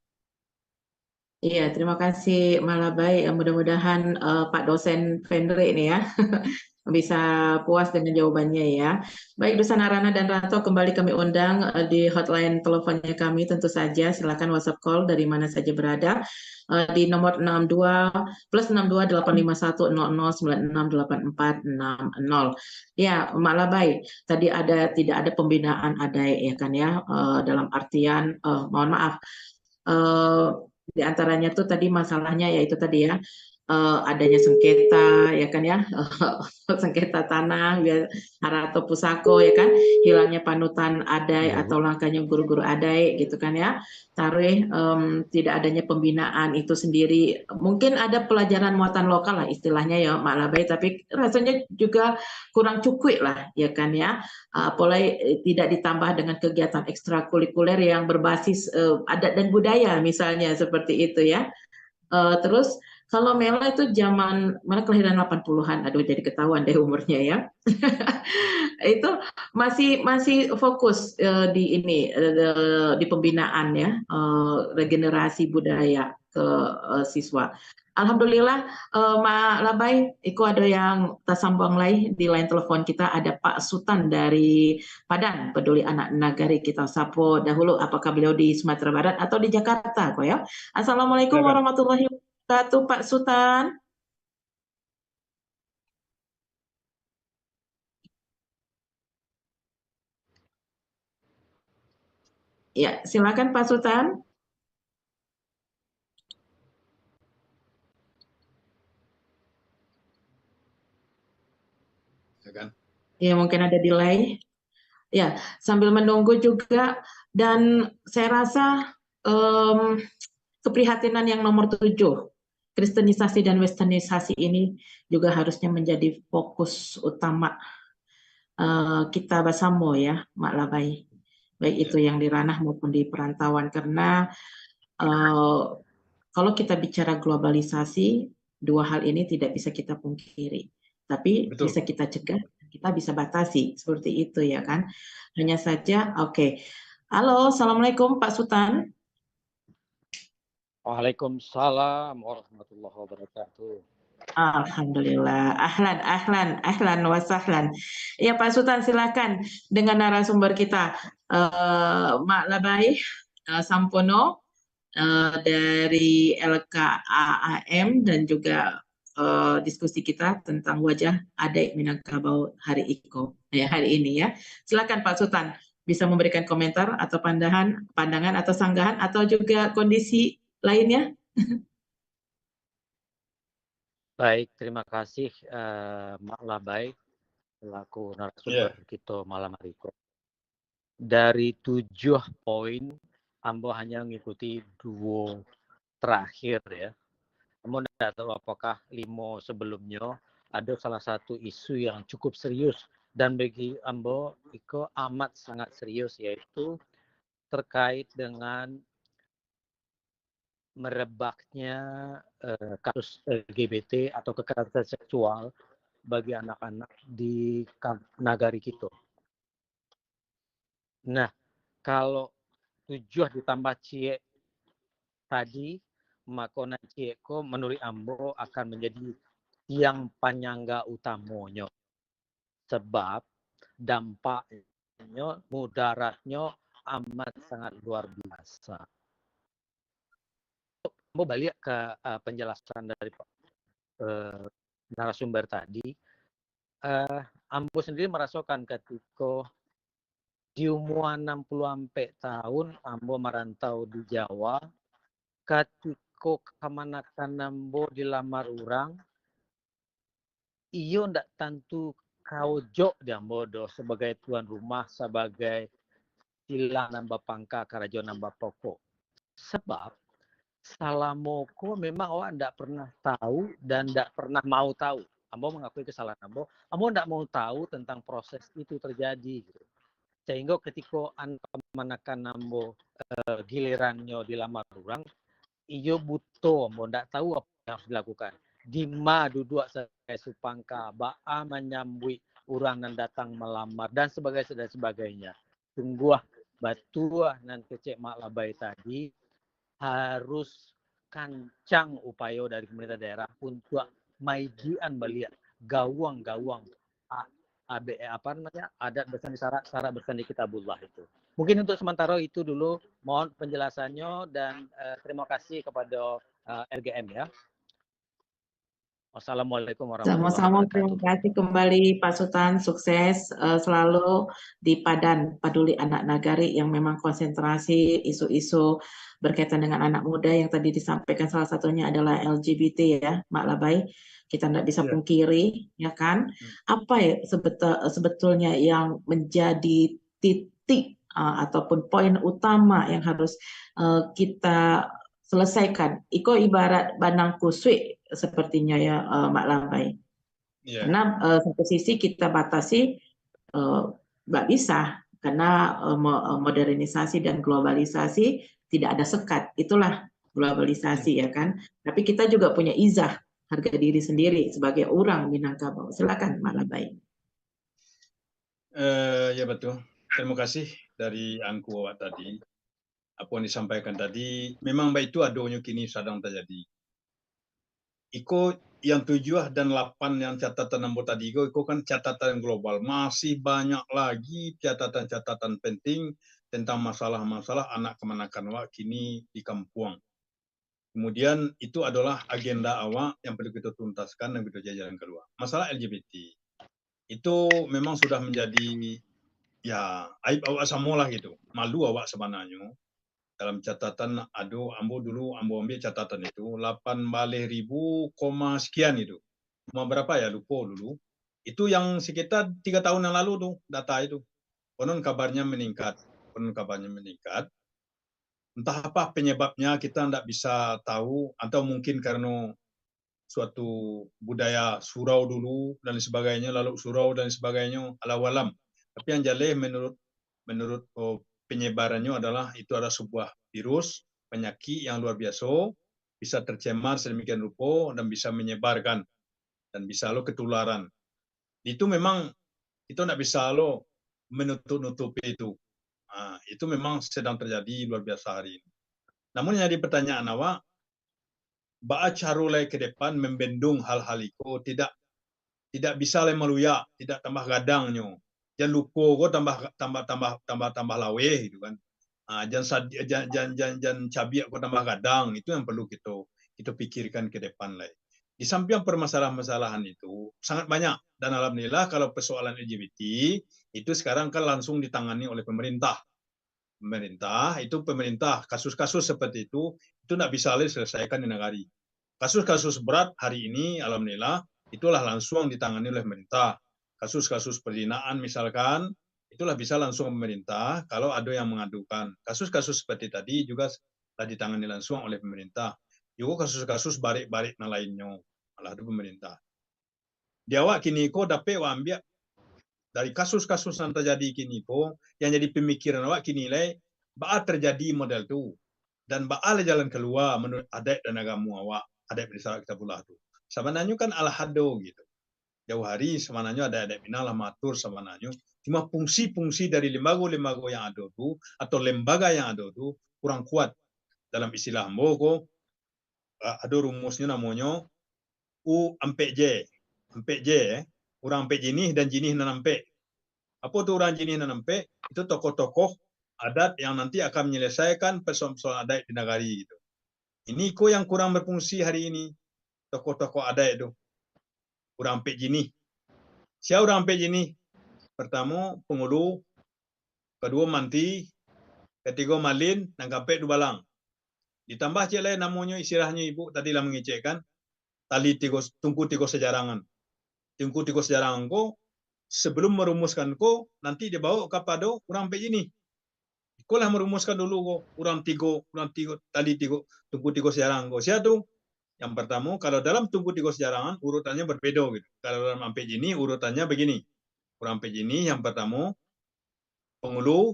Iya, terima kasih Malabai. Mudah-mudahan Pak dosen Fendri ini ya bisa puas dengan jawabannya ya. Baik, Dusan Arana dan Ranto kembali kami undang di hotline teleponnya kami tentu saja. Silakan WhatsApp call dari mana saja berada di nomor 62 plus 62 85100968460. Ya, Malabai. Tadi tidak ada pembinaan ADAE ya kan ya dalam artian mohon maaf. eh, di antaranya tuh tadi masalahnya yaitu tadi ya adanya sengketa ya kan ya sengketa tanah Harato Pusako ya kan hilangnya panutan adai atau langkahnya guru-guru adai gitu kan ya taruh tidak adanya pembinaan itu sendiri mungkin ada pelajaran muatan lokal lah istilahnya ya Mak Labai tapi rasanya juga kurang cukup lah ya kan ya apalagi tidak ditambah dengan kegiatan ekstrakurikuler yang berbasis adat dan budaya misalnya seperti itu ya. Terus kalau Mela itu zaman mana kelahiran 80-an, aduh jadi ketahuan deh umurnya ya. Itu masih fokus di ini di pembinaan ya, regenerasi budaya ke siswa. Alhamdulillah Mak Labai, Iko ada yang tersambung lagi di line telepon kita ada Pak Sutan dari Padang, Peduli Anak Nagari kita sapo dahulu apakah beliau di Sumatera Barat atau di Jakarta kok ya. Assalamualaikum warahmatullahi wabarakatuh Pak Sutan. Ya, silakan Pak Sutan. Ya kan? Ya, mungkin ada delay. Ya, sambil menunggu juga dan saya rasa keprihatinan yang nomor 7, kristenisasi dan westernisasi ini juga harusnya menjadi fokus utama kita bersama ya, Mak Labai. Baik itu yang di ranah maupun di perantauan karena kalau kita bicara globalisasi, dua hal ini tidak bisa kita pungkiri. Tapi Betul. bisa kita cegah, kita bisa batasi. Seperti itu ya kan. Hanya saja, oke. Halo, Assalamualaikum Pak Sutan. Waalaikumsalam warahmatullahi wabarakatuh. Alhamdulillah. Ahlan wa sahlan. Ya Pak Sutan silakan dengan narasumber kita. Mak Labai Sampono dari LKAAM dan juga diskusi kita tentang wajah adik Minangkabau hari ini ya. Silakan Pak Sutan bisa memberikan komentar atau pandangan atau sanggahan atau juga kondisi lainnya. Baik, terima kasih Mak Labai selaku narasumber kita malam hari ini. Dari 7 poin, Ambo hanya mengikuti 2 terakhir ya. Ambo tidak tahu apakah 5 sebelumnya ada salah satu isu yang cukup serius dan bagi Ambo itu amat sangat serius yaitu terkait dengan merebaknya kasus LGBT atau kekerasan seksual bagi anak-anak di nagari kita. Nah, kalau 7 ditambah cie tadi, maka cieko menurut Ambo akan menjadi yang penyangga utamanya. Sebab dampaknya, mudaratnya amat sangat luar biasa. Ambo balik ke penjelasan dari narasumber tadi. Ambo sendiri merasakan ketika di umur 60 tahun Ambo merantau di Jawa, ketika kemanakan Ambo dilamar orang, iyo ndak tentu kau jok di Ambo sebagai tuan rumah, sebagai sila nambah pangka karajo nambah pokok. Sebab salamoko memang awak ndak pernah tahu dan ndak pernah mau tahu Ambo mengakui kesalahan Ambo tidak mau tahu tentang proses itu terjadi gitu. Sehingga ketika manakan Ambo gilirannya dilamar orang, iyo butuh Ambo ndak tahu apa yang harus dilakukan. Dima duduk sebagai supangka, ba'a menyambui orang yang datang melamar dan sebagainya. Tungguah batuah nanti cek mak labai tadi harus kancang upaya dari pemerintah daerah untuk maigian beliau gawang-gawang adat bersandi syarat bersandi kitabullah itu. Mungkin untuk sementara itu dulu, mohon penjelasannya dan terima kasih kepada RGM ya. Wassalamualaikum warahmatullahi Sama-sama, terima wabarakatuh. kasih kembali Pak Sultan, sukses selalu di Padan Peduli Anak Nagari yang memang konsentrasi isu-isu berkaitan dengan anak muda yang tadi disampaikan salah satunya adalah LGBT ya, Mak Labai. Kita tidak bisa pungkiri, ya kan? Apa ya sebetulnya yang menjadi titik ataupun poin utama yang harus kita selesaikan? Iko ibarat banang kusui sepertinya ya Mak Labai. Karena satu sisi kita batasi nggak bisa karena modernisasi dan globalisasi tidak ada sekat, itulah globalisasi ya kan. Tapi kita juga punya izah harga diri sendiri sebagai orang Minangkabau. Silakan Mak Labai. Ya betul. Terima kasih dari Angku awak tadi. Apa yang disampaikan tadi memang baik itu adanya kini sedang terjadi. Iko yang 7 dan 8 yang catatan nombor tadi iko kan catatan global. Masih banyak lagi catatan-catatan penting tentang masalah-masalah anak kemanakan awak kini di kampung. Kemudian itu adalah agenda awak yang perlu kita tuntaskan dan kita jalan keluar. Masalah LGBT itu memang sudah menjadi ya aib awak semua lah gitu. Malu awak sebenarnya. Dalam catatan ambo ambil catatan itu 8.000 sekian itu. Cuma berapa ya lupa dulu. Itu yang sekitar 3 tahun yang lalu tuh data itu. Konon kabarnya meningkat. Entah apa penyebabnya kita tidak bisa tahu atau mungkin karena suatu budaya surau dulu dan sebagainya, lalu surau dan sebagainya, alam. Tapi yang jelas menurut penyebarannya adalah itu adalah sebuah virus penyakit yang luar biasa, bisa tercemar sedemikian rupa dan bisa menyebarkan dan bisa lo ketularan. Itu memang itu tidak bisa lo menutup-nutupi itu. Nah, itu memang sedang terjadi luar biasa hari ini. Namun yang jadi pertanyaan awak, ba'a carulai ke depan membendung hal-hal itu tidak bisa le meluya, tidak tambah gadangnya. Jangan lupa kok tambah lawe gitu kan. Jangan cabiak kok tambah gadang, itu yang perlu kita pikirkan ke depan lah. Di samping permasalahan-masalahan itu sangat banyak dan alhamdulillah kalau persoalan LGBT itu sekarang kan langsung ditangani oleh pemerintah. Pemerintah kasus-kasus seperti itu tidak bisa diselesaikan di negara. Kasus-kasus berat hari ini alhamdulillah itulah langsung ditangani oleh pemerintah. Kasus-kasus perzinaan misalkan, itulah bisa langsung pemerintah kalau ada yang mengadukan. Kasus-kasus seperti tadi juga telah ditangani langsung oleh pemerintah. Juga kasus-kasus barik-barik lainnya, malah ada pemerintah. Di awak kini ko dapat ambil dari kasus-kasus yang terjadi kini ko, yang jadi pemikiran awak kini le, ba'a terjadi model itu. Dan ba'a jalan keluar menurut adat dan agama awak, adat berdasar kitabullah itu. Sebenarnya kan al-hado gitu. Jauh hari sebenarnya ada binalah matur sebenarnya. Cuma fungsi-fungsi dari lembaga-lembaga yang ada itu atau lembaga yang ada itu kurang kuat. Dalam istilah Mboko ada rumusnya namanya U-J. J, orang ampe jinih dan jinih nanampe. Apa tuh orang jinih nanampe? Itu tokoh-tokoh adat yang nanti akan menyelesaikan persoalan adat di negari gitu. Ini kok yang kurang berfungsi hari ini. Tokoh-tokoh adat itu. Orang ampe jinih. Siapa orang ampe jinih? Pertama, pengulu. Kedua, manti. Ketiga, malin. Dan kape dubalang. Ditambah cek lain namanya istilahnya ibu tadi lah mengecekkan. Tungku tiga sejarangan. Tungku tiga sejarangan ko sebelum merumuskan ko nanti dibawa kepada orang ampe jinih. Ikolah merumuskan dulu ko orang tiga tali tiga tungku tiga sejarangan ko. Siapa tuh? Yang pertama, kalau dalam tungku tiga sejarangan urutannya berbeda gitu. Kalau dalam ampej ini urutannya begini. Urang ampej ini yang pertama Pengulu,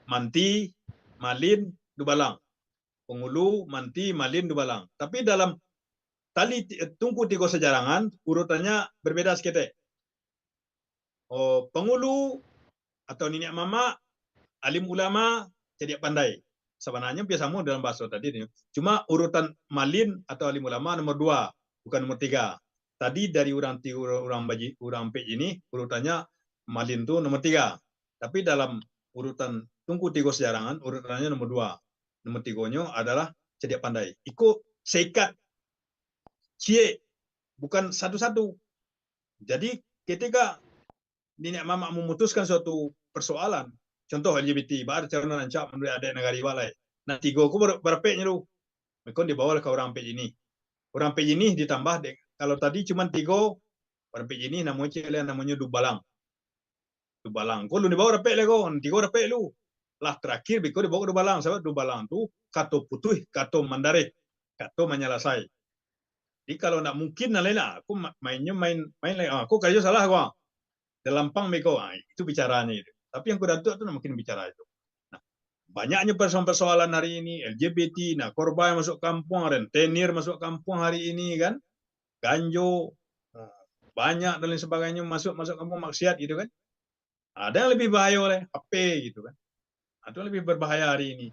Manti, Malin, Dubalang. Pengulu, Manti, Malin, Dubalang. Tapi dalam tungku tiga sejarangan urutannya berbeda sedikit. Oh, Pengulu atau Nenek Mama, alim ulama, jadi pandai. Sebenarnya biasa sama dalam bahasa tadi. Cuma urutan Malin atau alim ulama nomor 2, bukan nomor 3. Tadi dari orang Ampej ini urutannya Malin tuh nomor 3. Tapi dalam urutan tungku tiga sejarangan urutannya nomor 2. Nomor 3-nya adalah jadi pandai. Ikut seikat cie, bukan satu-satu. Jadi ketika Nenek Mama memutuskan suatu persoalan, contoh LGBT, baru cara nancap menurut adik negari walai. Nah, 3 aku berpeknya lu. Mereka dibawa ke orang pej ini. Orang pej ini ditambah, kalau tadi cuma 3, orang pej ini namanya Dubalang. Dubalang. Kau lu dibawa repek lego, 3 repek lu. Lah terakhir biko dibawa ke Dubalang. Sebab Dubalang tu kato putih, kato mandarik, kato menyalasai. Jadi kalau nak mungkin nalena, aku main lagi. Aku kerja salah gua. Dalam pang meko, itu bicaranya itu. Tapi yang kuda itu mungkin bicara itu. Nah, banyaknya persoalan hari ini, LGBT, nah korban masuk kampung, rentenir masuk kampung hari ini kan, ganjo, banyak dan lain sebagainya masuk kampung maksiat gitu kan. Ada yang lebih bahaya oleh HP gitu kan. Atau lebih berbahaya hari ini.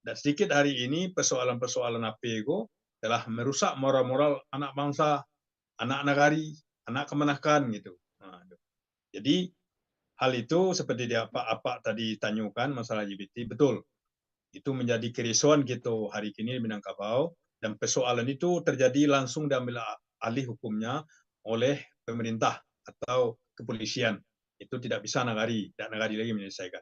Dan sedikit hari ini persoalan-persoalan HP itu telah merusak moral-moral anak bangsa, anak negari, anak kemenakan gitu. Nah, jadi hal itu seperti apa tadi tanyakan masalah LGBT, betul. Itu menjadi kerisauan gitu hari ini di Minangkabau, dan persoalan itu terjadi langsung diambil alih hukumnya oleh pemerintah atau kepolisian. Itu tidak bisa nagari lagi menyelesaikan.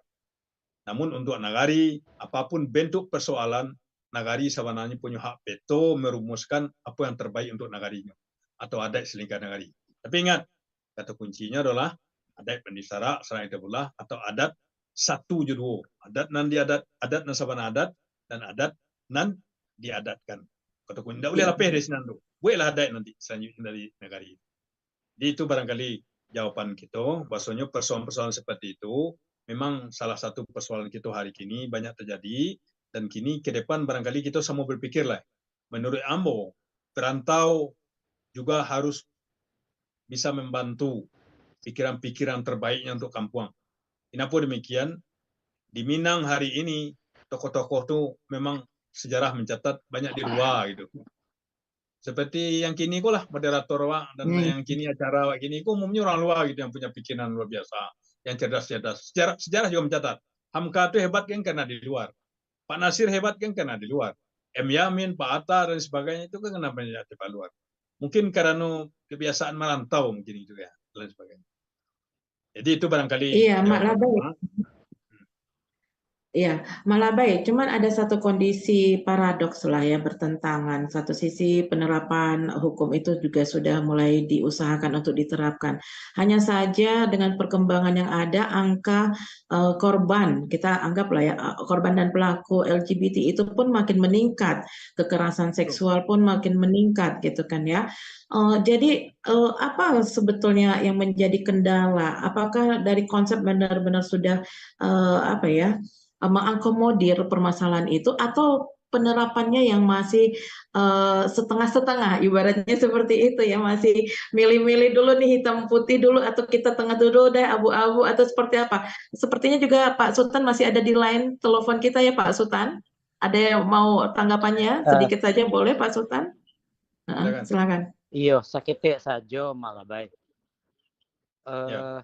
Namun untuk nagari, apapun bentuk persoalan, nagari sebenarnya punya hak veto merumuskan apa yang terbaik untuk nagarinya atau adat selingkar nagari. Tapi ingat, kata kuncinya adalah adat pendisara, serang itu pula, atau adat satu judul. Adat nan sabana adat, dan adat nan diadatkan. Kata kunci, tidak boleh lapeh dari sini. Bolehlah adat nanti selanjutnya dari negara itu. Jadi itu barangkali jawaban kita. Bahasanya persoalan-persoalan seperti itu memang salah satu persoalan kita hari ini banyak terjadi, dan kini ke depan barangkali kita sama berpikirlah. Menurut Ambo, perantau juga harus bisa membantu pikiran-pikiran terbaiknya untuk kampung. Kenapa demikian? Di Minang hari ini tokoh-tokoh itu memang sejarah mencatat banyak di luar gitu. Seperti yang kini kok lah moderator wak, dan yang kini acara wak kini kok umumnya orang luar gitu yang punya pikiran luar biasa, yang cerdas-cerdas. Sejarah juga mencatat. Hamka itu hebat kan karena di luar. Pak Nasir hebat kan karena di luar. M. Yamin, Pak Atta dan sebagainya itu kan kenapa banyak di luar. Mungkin karena kebiasaan merantau mungkin itu ya dan sebagainya. Jadi itu barangkali Iya, Mak jawaban. Labai. Iya, malah baik. Cuman ada satu kondisi paradoks lah ya, bertentangan. Satu sisi penerapan hukum itu juga sudah mulai diusahakan untuk diterapkan. Hanya saja dengan perkembangan yang ada, angka korban, kita anggaplah ya, korban dan pelaku LGBT itu pun makin meningkat. Kekerasan seksual pun makin meningkat gitu kan ya. Jadi apa sebetulnya yang menjadi kendala? Apakah dari konsep benar-benar sudah apa ya, mengakomodir permasalahan itu, atau penerapannya yang masih setengah-setengah, ibaratnya seperti itu ya, masih milih-milih dulu nih, hitam putih dulu atau kita tengah dulu deh, abu-abu, atau seperti apa? Sepertinya juga Pak Sultan masih ada di line telepon kita ya, Pak Sultan. Ada yang mau tanggapannya sedikit saja boleh Pak Sultan? Silakan. Iya, sakit saja malah baik. Ya.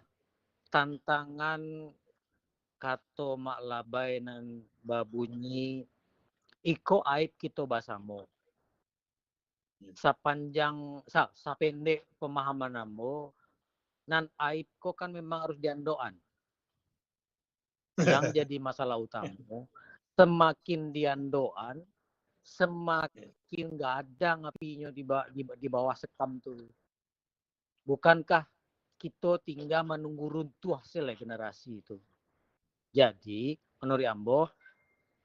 Tantangan kato mak labai nan babunyi iko aib kita basamu. Sepanjang sapendek pemahaman namo, nan aib ko kan memang harus diandoan. Yang jadi masalah utama, semakin diandoan, semakin nggak ada ngapinya di bawah sekam tuh. Bukankah kita tinggal menunggu runtuh hasil generasi itu? Jadi, menurut Ambo,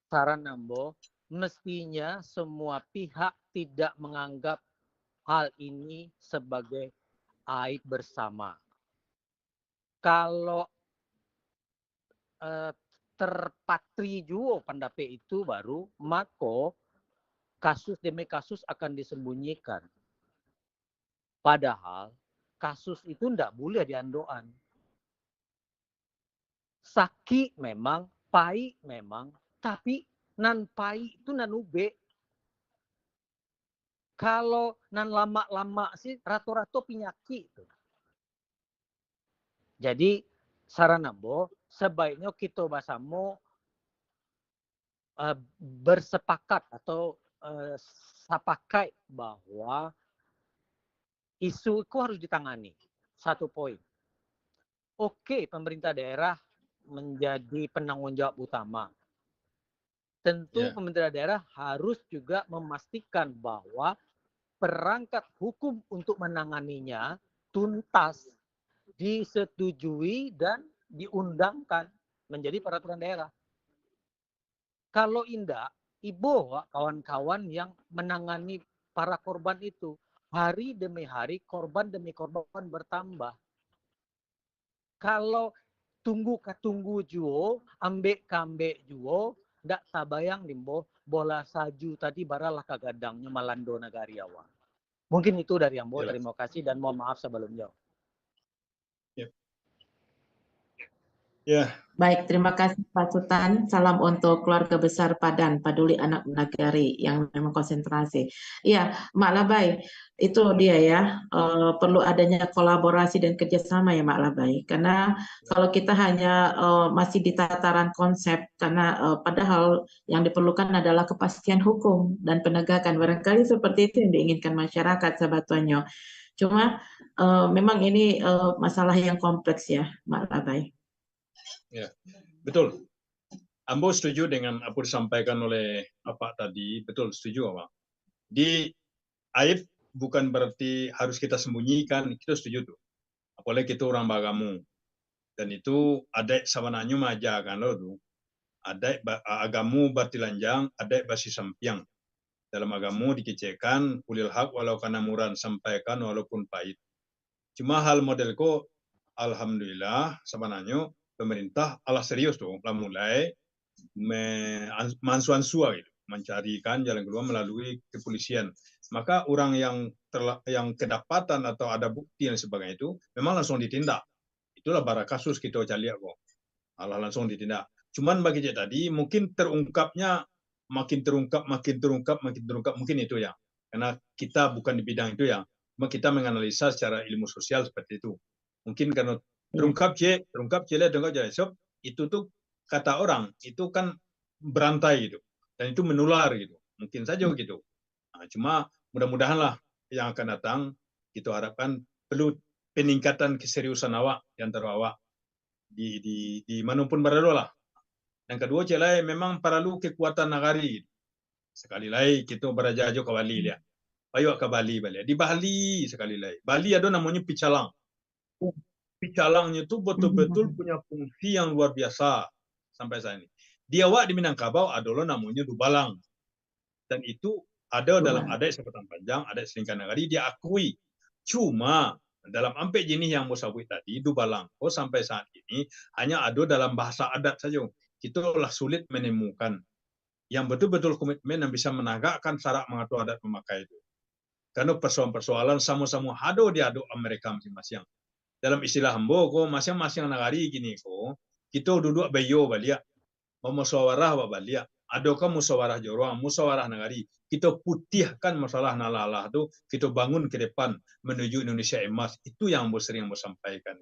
saran Ambo, mestinya semua pihak tidak menganggap hal ini sebagai aib bersama. Kalau terpatri juga pendapat itu baru, maka kasus demi kasus akan disembunyikan. Padahal kasus itu tidak boleh diandoan. Sakit memang, pai memang, tapi nan pai itu nan ube. Kalau nan lama-lama sih rato-rato penyakit. Jadi saran ambo sebaiknya kita bersama bersepakat atau sepakat bahwa isu itu harus ditangani. Satu poin. Oke, pemerintah daerah menjadi penanggung jawab utama. Tentu pemerintah daerah harus juga memastikan bahwa perangkat hukum untuk menanganinya tuntas, disetujui dan diundangkan menjadi peraturan daerah. Kalau indah, ibu kawan-kawan yang menangani para korban itu, hari demi hari, korban demi korban bertambah. Kalau tunggu juo, ambek juo, ndak tabayang limbo bola salju tadi baralah kagadangnya malando negari awal. Mungkin itu dari ambo. Terima kasih dan mohon maaf sebelumnya. Baik, terima kasih Pak Sultan. Salam untuk keluarga besar Padan, Paduli Anak Nagari yang memang konsentrasi. Iya, Mak Labai, itu dia ya, perlu adanya kolaborasi dan kerjasama ya Mak Labai. Karena kalau kita hanya masih di tataran konsep, karena padahal yang diperlukan adalah kepastian hukum dan penegakan. Barangkali seperti itu yang diinginkan masyarakat, Sahabat Tonyo. Cuma memang ini masalah yang kompleks ya, Mak Labai. Ya, betul. Ambo setuju dengan apa disampaikan oleh Bapak tadi. Betul, setuju Bapak. Di aib bukan berarti harus kita sembunyikan, kita setuju tuh. Apalagi kita orang bagamu. Dan itu ada sabanannya maja kan lo tuh. Ada agamu batilanjang, ada basi sampiang. Dalam agamu dikecekan, ulil hak walau kana muran sampaikan walaupun pahit. Cuma hal modelku, alhamdulillah sabanannya pemerintah Allah serius tuh lah mulai mansuansua gitu, mencarikan jalan keluar melalui kepolisian. Maka orang yang kedapatan atau ada bukti dan sebagainya itu memang langsung ditindak. Itulah bara kasus kita cari kok. Allah langsung ditindak. Cuman bagi dia tadi mungkin terungkapnya makin terungkap mungkin itu ya. Karena kita bukan di bidang itu ya. Cuma kita menganalisa secara ilmu sosial seperti itu. Mungkin karena terungkap itu tuh kata orang itu kan berantai gitu dan itu menular gitu, mungkin saja gitu. Nah, cuma mudah-mudahan lah yang akan datang kita harapkan perlu peningkatan keseriusan awak di antara awak di manapun berada lah. Yang kedua celai memang perlu kekuatan nagari. Sekali lagi kita berajajo ke Bali ya. Ayo ke Bali di Bali sekali lagi. Bali ada namanya Picalang. Picalangnya itu betul-betul punya fungsi yang luar biasa sampai saat ini. Di awak di Minangkabau adalah namanya Dubalang. Dan itu ada dalam adat Sepetan Panjang, adat Selingkan Nagari, diakui. Cuma dalam ampe jenis yang mau sabut tadi, Dubalang, sampai saat ini hanya ada dalam bahasa adat saja. Itulah sulit menemukan yang betul-betul komitmen yang bisa menegakkan syarat mengatur adat memakai itu. Karena persoalan-persoalan sama-sama ada di aduk mereka masing-masing. Dalam istilah hambo ko masing-masing nagari gini ko kita duduk bayo balia memusyawarah balia adakah musyawarah jorong musyawarah nagari kita putihkan masalah nalalah tu kita bangun ke depan menuju Indonesia emas. Itu yang sering sampaikan.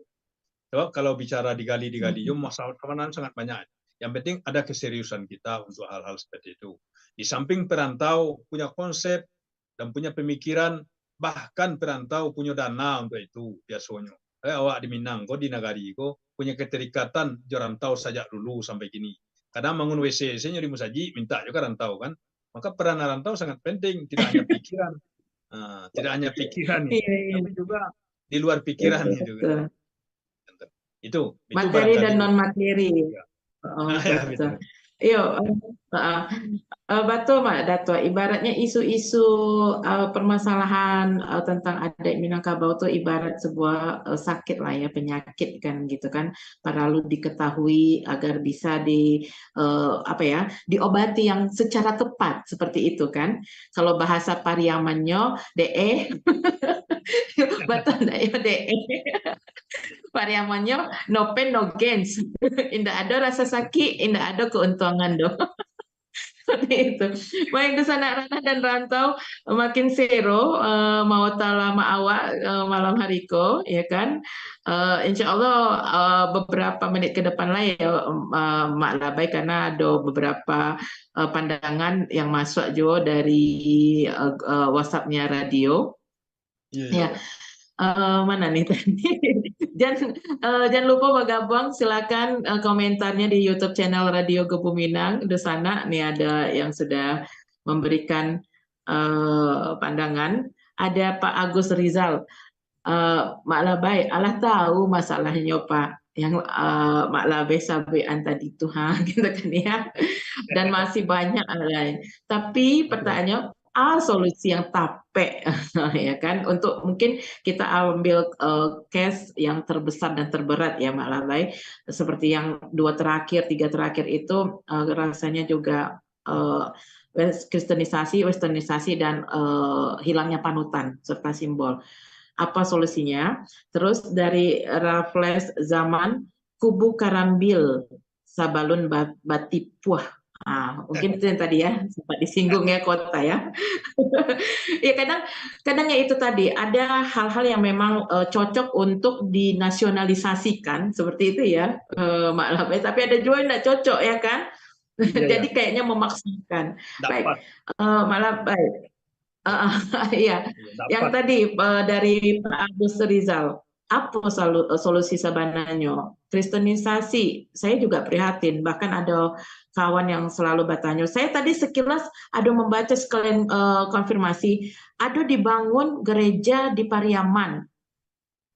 Sebab kalau bicara digali masalah keamanan sangat banyak. Yang penting ada keseriusan kita untuk hal-hal seperti itu. Di samping perantau punya konsep dan punya pemikiran, bahkan perantau punya dana untuk itu biasanya. Awak di Minang, kau di Nagari, kau punya keterikatan rantau sajak dulu sampai kini. Kadang bangun WC, saya nyuri musaji, minta juga rantau kan. Maka peran rantau sangat penting, tidak hanya pikiran, tapi juga di luar pikiran juga. Itu materi dan non materi. Ya. Iya, betul Mak Dato. Ibaratnya isu-isu permasalahan tentang adat Minangkabau itu ibarat sebuah sakit lah ya, penyakit kan gitu kan, perlu diketahui agar bisa apa ya, diobati yang secara tepat seperti itu kan. Kalau bahasa Pariamannya DE, betul enggak ya DE? Pariamannya no pain no gains. Indah ada rasa sakit, indah ada keuntungan dong. Seperti itu. Baik di sana ranah dan rantau makin seru mau lama awak malam hariko ya kan. Insya Allah beberapa menit ke depan lah ya Mak Labai karena ada beberapa pandangan yang masuk juga dari WhatsApp-nya radio. Iya, Ya, iya. mana nih tadi? Jangan lupa bergabung, silakan komentarnya di YouTube channel Radio Gebu Minang. Di sana nih ada yang sudah memberikan pandangan. Ada Pak Agus Rizal. Mak Labai, Allah tahu masalahnya Pak. Yang Mak Labai sampean tadi itu, gitu kan ya. Dan masih banyak lain. Tapi pertanyaannya, solusi yang tape ya kan untuk mungkin kita ambil case yang terbesar dan terberat ya Mak Labai seperti yang dua terakhir tiga terakhir itu rasanya juga westernisasi dan hilangnya panutan serta simbol. Apa solusinya? Terus dari Raffles zaman kubu Karambil Sabalun Batipuah. Mungkin itu yang tadi ya sempat disinggung ya kota ya. Ya kadang ya itu tadi ada hal-hal yang memang cocok untuk dinasionalisasikan seperti itu ya Mak Labai. Tapi ada juga yang tidak cocok ya kan. Iya, iya. Jadi kayaknya memaksakan. Baik, Dapat. Mak Labai. Iya, yang Dapat. tadi dari Pak Agus Rizal, apa solusi sebenarnya? Kristenisasi, saya juga prihatin. Bahkan ada kawan yang selalu bertanya. Saya tadi sekilas ada membaca sekalian konfirmasi, ada dibangun gereja di Pariaman.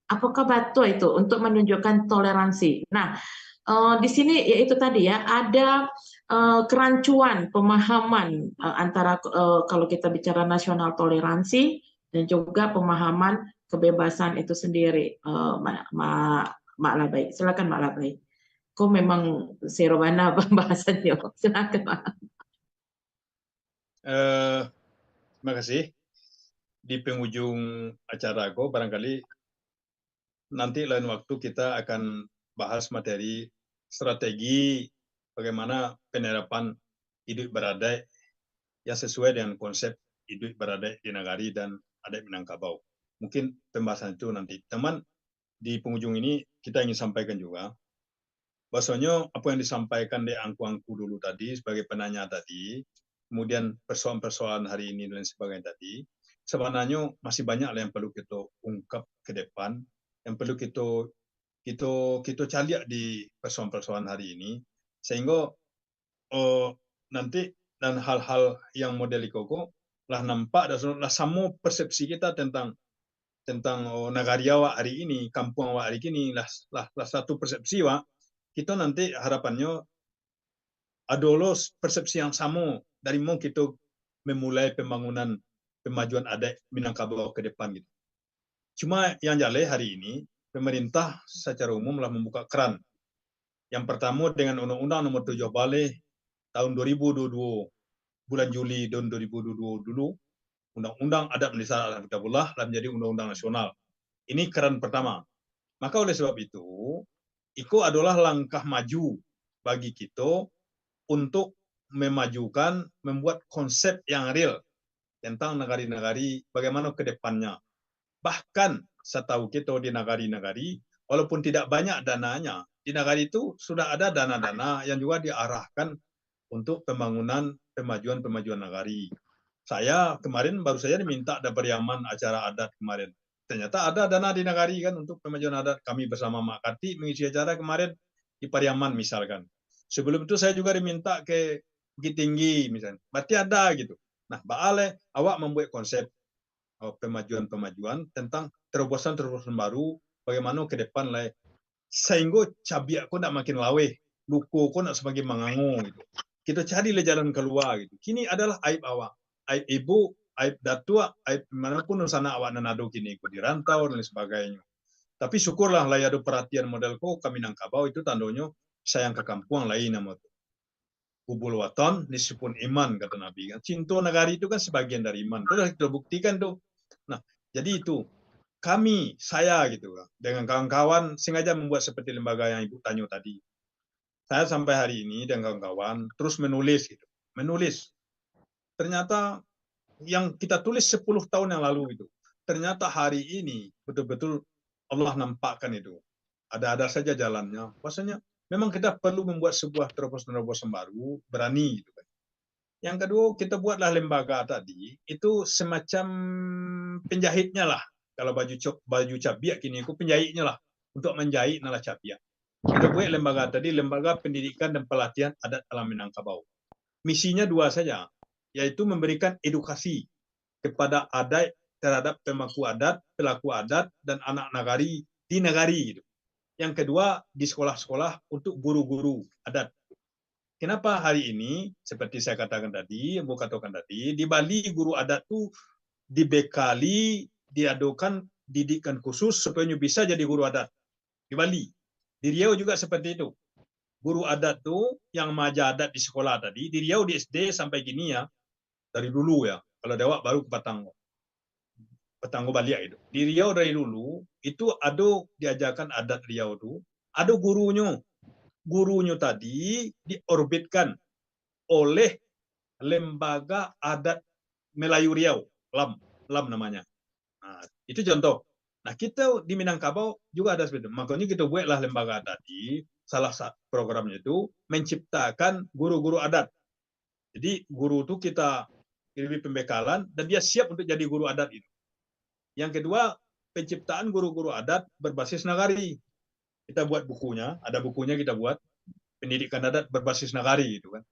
Apakah betul itu untuk menunjukkan toleransi? Nah, di sini ya itu tadi ya ada kerancuan pemahaman antara kalau kita bicara nasional toleransi dan juga pemahaman kebebasan itu sendiri. Mak Labai, silakan Mak Labai. Kok memang serobana pembahasannya? Silakan Mak. Terima kasih. Di penghujung acara aku barangkali nanti lain waktu kita akan bahas materi strategi bagaimana penerapan hidup beradai yang sesuai dengan konsep hidup beradai di Nagari dan adat Minangkabau. Mungkin pembahasan itu nanti. Teman, di penghujung ini kita ingin sampaikan juga, bahwasanya apa yang disampaikan di angku-angku dulu tadi sebagai penanya tadi, kemudian persoalan-persoalan hari ini dan sebagainya tadi, sebenarnya masih banyak yang perlu kita ungkap ke depan, yang perlu kita cari di persoalan-persoalan hari ini, sehingga nanti dan hal-hal yang model koko lah nampak dan lah sama persepsi kita tentang nagari awak hari ini, kampung awak hari ini lah satu persepsi wak kita nanti harapannya adalah persepsi yang sama dari mau kita memulai pembangunan pemajuan adat Minangkabau ke depan gitu. Cuma yang jale hari ini pemerintah secara umum telah membuka keran. Yang pertama dengan Undang-Undang Nomor 7 Bale tahun 2022 bulan Juli tahun 2022 dulu, Undang-Undang Adat Desa Alhamdulillah telah menjadi undang-undang nasional. Ini keran pertama. Maka oleh sebab itu adalah langkah maju bagi kita untuk memajukan, membuat konsep yang real tentang nagari-nagari bagaimana ke depannya. Bahkan setahu kita di nagari-nagari, walaupun tidak banyak dananya, di nagari itu sudah ada dana-dana yang juga diarahkan untuk pembangunan pemajuan nagari. Saya kemarin baru saja diminta ada Pariaman acara adat kemarin. Ternyata ada dana di nagari kan untuk pemajuan adat. Kami bersama Mak Karti mengisi acara kemarin di Pariaman misalkan. Sebelum itu saya juga diminta ke Bukit Tinggi misalnya. Berarti ada gitu. Nah, Mbak Ale, awak membuat konsep pemajuan tentang terobosan-terobosan baru bagaimana ke depan lah. Sehingga cabi aku nak makin lawe, luku aku nak semakin mengangung gitu. kita carilah jalan keluar gitu. Kini adalah aib awak, aib ibu, aib datua, aib manapun sana awak nanado kini ikut di rantau dan sebagainya. Tapi syukurlah lah ada perhatian modelku kami Minangkabau itu tandanya sayang ke kampung lain nama tu. Hubul watan nisipun iman kata Nabi kan. Cinta negari itu kan sebagian dari iman. Itu kita buktikan tuh. Nah, jadi itu saya gitu dengan kawan-kawan sengaja membuat seperti lembaga yang Ibu tanya tadi. Saya sampai hari ini dengan kawan-kawan terus menulis gitu. Menulis. Ternyata yang kita tulis 10 tahun yang lalu itu. Ternyata hari ini betul-betul Allah nampakkan itu. Ada-ada saja jalannya. Maksudnya memang kita perlu membuat sebuah terobosan-terobosan baru, berani gitu kan. Yang kedua, kita buatlah lembaga tadi, itu semacam penjahitnya lah. Kalau baju cabiak kini aku penjahitnya lah untuk menjahit nalah cabiak. Kita buat lembaga tadi, lembaga pendidikan dan pelatihan adat alam Minangkabau. Misinya 2 saja, yaitu memberikan edukasi kepada adat terhadap pemangku adat, pelaku adat, dan anak nagari di nagari. Gitu. Yang kedua, di sekolah-sekolah untuk guru-guru adat. Kenapa hari ini, seperti saya katakan tadi, yang Bu katakan tadi, di Bali guru adat itu dibekali, diadakan didikan khusus supaya bisa jadi guru adat. Di Bali. Di Riau juga seperti itu. Guru adat tuh yang mengajar adat di sekolah tadi, di Riau di SD sampai gini ya, dari dulu ya. Kalau Dewak baru ke Petanggo Baliak itu. Di Riau dari dulu, itu ada diajarkan adat Riau tuh, ada gurunya. Gurunya tadi diorbitkan oleh Lembaga Adat Melayu Riau, LAM namanya. Nah, itu contoh. Nah, kita di Minangkabau juga ada seperti itu. Makanya kita buatlah lembaga tadi, salah satu programnya itu menciptakan guru-guru adat. Jadi guru itu kita beri pembekalan dan dia siap untuk jadi guru adat itu. Yang kedua, penciptaan guru-guru adat berbasis nagari. Kita buat bukunya, ada bukunya kita buat, pendidikan adat berbasis nagari gitu kan.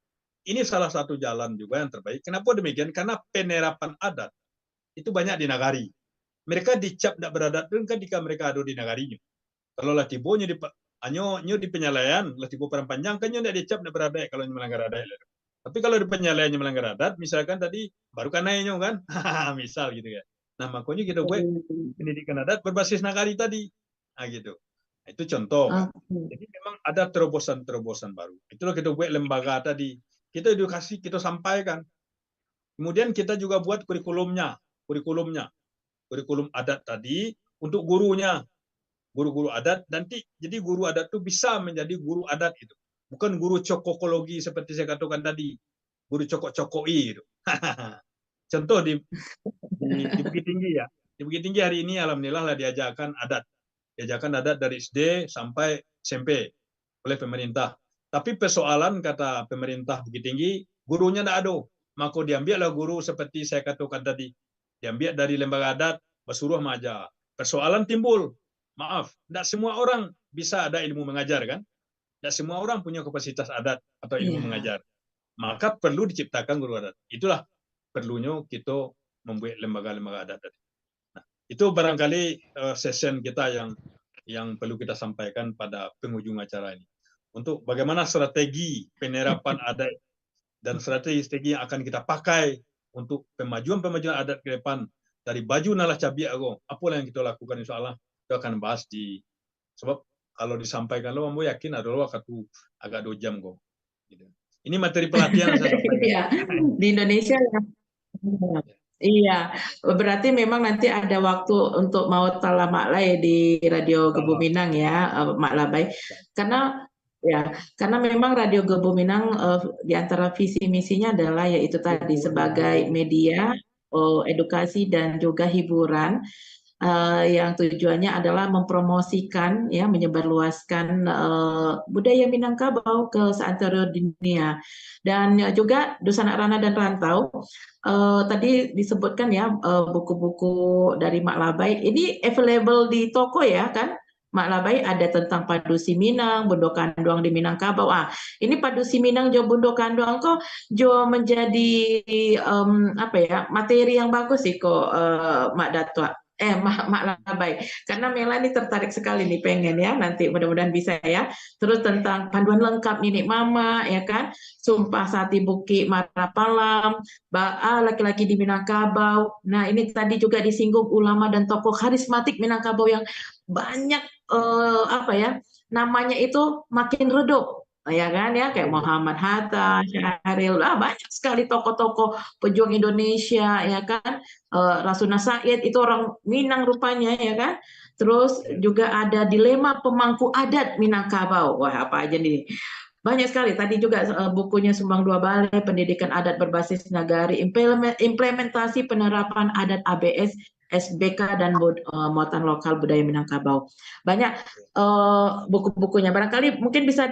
Ini salah satu jalan juga yang terbaik. Kenapa demikian? Karena penerapan adat itu banyak di nagari. Mereka dicap tidak beradat kan ketika mereka ada di nagarinya. Kalau lah tibonya di penyalayan, lah tibo perang panjang kan tidak dicap tidak beradat kalau melanggar adat. Tapi kalau di penyalayannya melanggar adat, misalkan tadi baru kanainya kan, misal gitu ya. Nah makanya kita buat pendidikan adat berbasis nagari tadi, nah gitu. Nah, itu contoh. Kan? Jadi memang ada terobosan-terobosan baru. Itulah kita buat lembaga tadi. Kita edukasi, kita sampaikan. Kemudian kita juga buat kurikulumnya. Kurikulum adat tadi untuk gurunya, guru-guru adat. Nanti jadi guru adat itu bisa menjadi guru adat itu, bukan guru cokokologi seperti saya katakan tadi, guru cokok-cokoi itu. Contoh di Bukit Tinggi ya, di Bukit Tinggi hari ini alhamdulillah lah diajarkan adat dari SD sampai SMP oleh pemerintah. Tapi persoalan kata pemerintah Bukit Tinggi, gurunya tidak ada, maka diambillah guru seperti saya katakan tadi. Diambil dari lembaga adat, bersuruh mengajar. Persoalan timbul. Maaf, tidak semua orang bisa ada ilmu mengajar kan? Tidak semua orang punya kapasitas adat atau ilmu mengajar. Maka perlu diciptakan guru adat. Itulah perlunya kita membuat lembaga-lembaga adat tadi. Nah, itu barangkali session kita yang perlu kita sampaikan pada penghujung acara ini. Untuk bagaimana strategi penerapan adat dan strategi yang akan kita pakai untuk pemajuan adat ke depan dari baju nalah cabiak aku, apa yang kita lakukan insya Allah kita akan bahas sebab kalau disampaikan lo, kamu yakin ada waktu agak 2 jam kok. Gitu. Ini materi pelatihan saya sampaikan. Iya, di Indonesia ya. Iya, berarti memang nanti ada waktu untuk mau tala maklai di Radio Gebu Minang ya, Mak Labai. Karena memang Radio Gebu Minang di antara visi misinya adalah yaitu tadi sebagai media edukasi dan juga hiburan yang tujuannya adalah mempromosikan ya, menyebarluaskan budaya Minangkabau ke seantero dunia. Dan juga Dusanak Ranah dan Rantau tadi disebutkan ya buku-buku dari Mak Labai ini available di toko ya kan? Mak Labai ada tentang Padusi Minang, Bundo Kanduang di Minangkabau. Ini Padusi Minang jo Bundo Kanduang kok jo menjadi materi yang bagus sih kok Mak Datua. Mak Labai. Karena Melani tertarik sekali nih, pengen ya, nanti mudah-mudahan bisa ya. Terus tentang panduan lengkap Ninik Mama, ya kan? Sumpah Sati Buki Marapalam, Ba'a laki-laki di Minangkabau. Nah, ini tadi juga disinggung ulama dan tokoh karismatik Minangkabau yang banyak apa ya, namanya itu makin redup. Ya kan ya, kayak Muhammad Hatta, Syahril, banyak sekali tokoh-tokoh pejuang Indonesia, ya kan. Rasuna Said itu orang Minang rupanya, ya kan. Terus juga ada dilema pemangku adat Minangkabau. Wah, apa aja nih. Banyak sekali. Tadi juga bukunya Sumbang Dua Balai, Pendidikan Adat Berbasis Nagari, Implementasi Penerapan Adat ABS, SBK dan Muatan Lokal Budaya Minangkabau. Banyak buku-bukunya. Barangkali mungkin bisa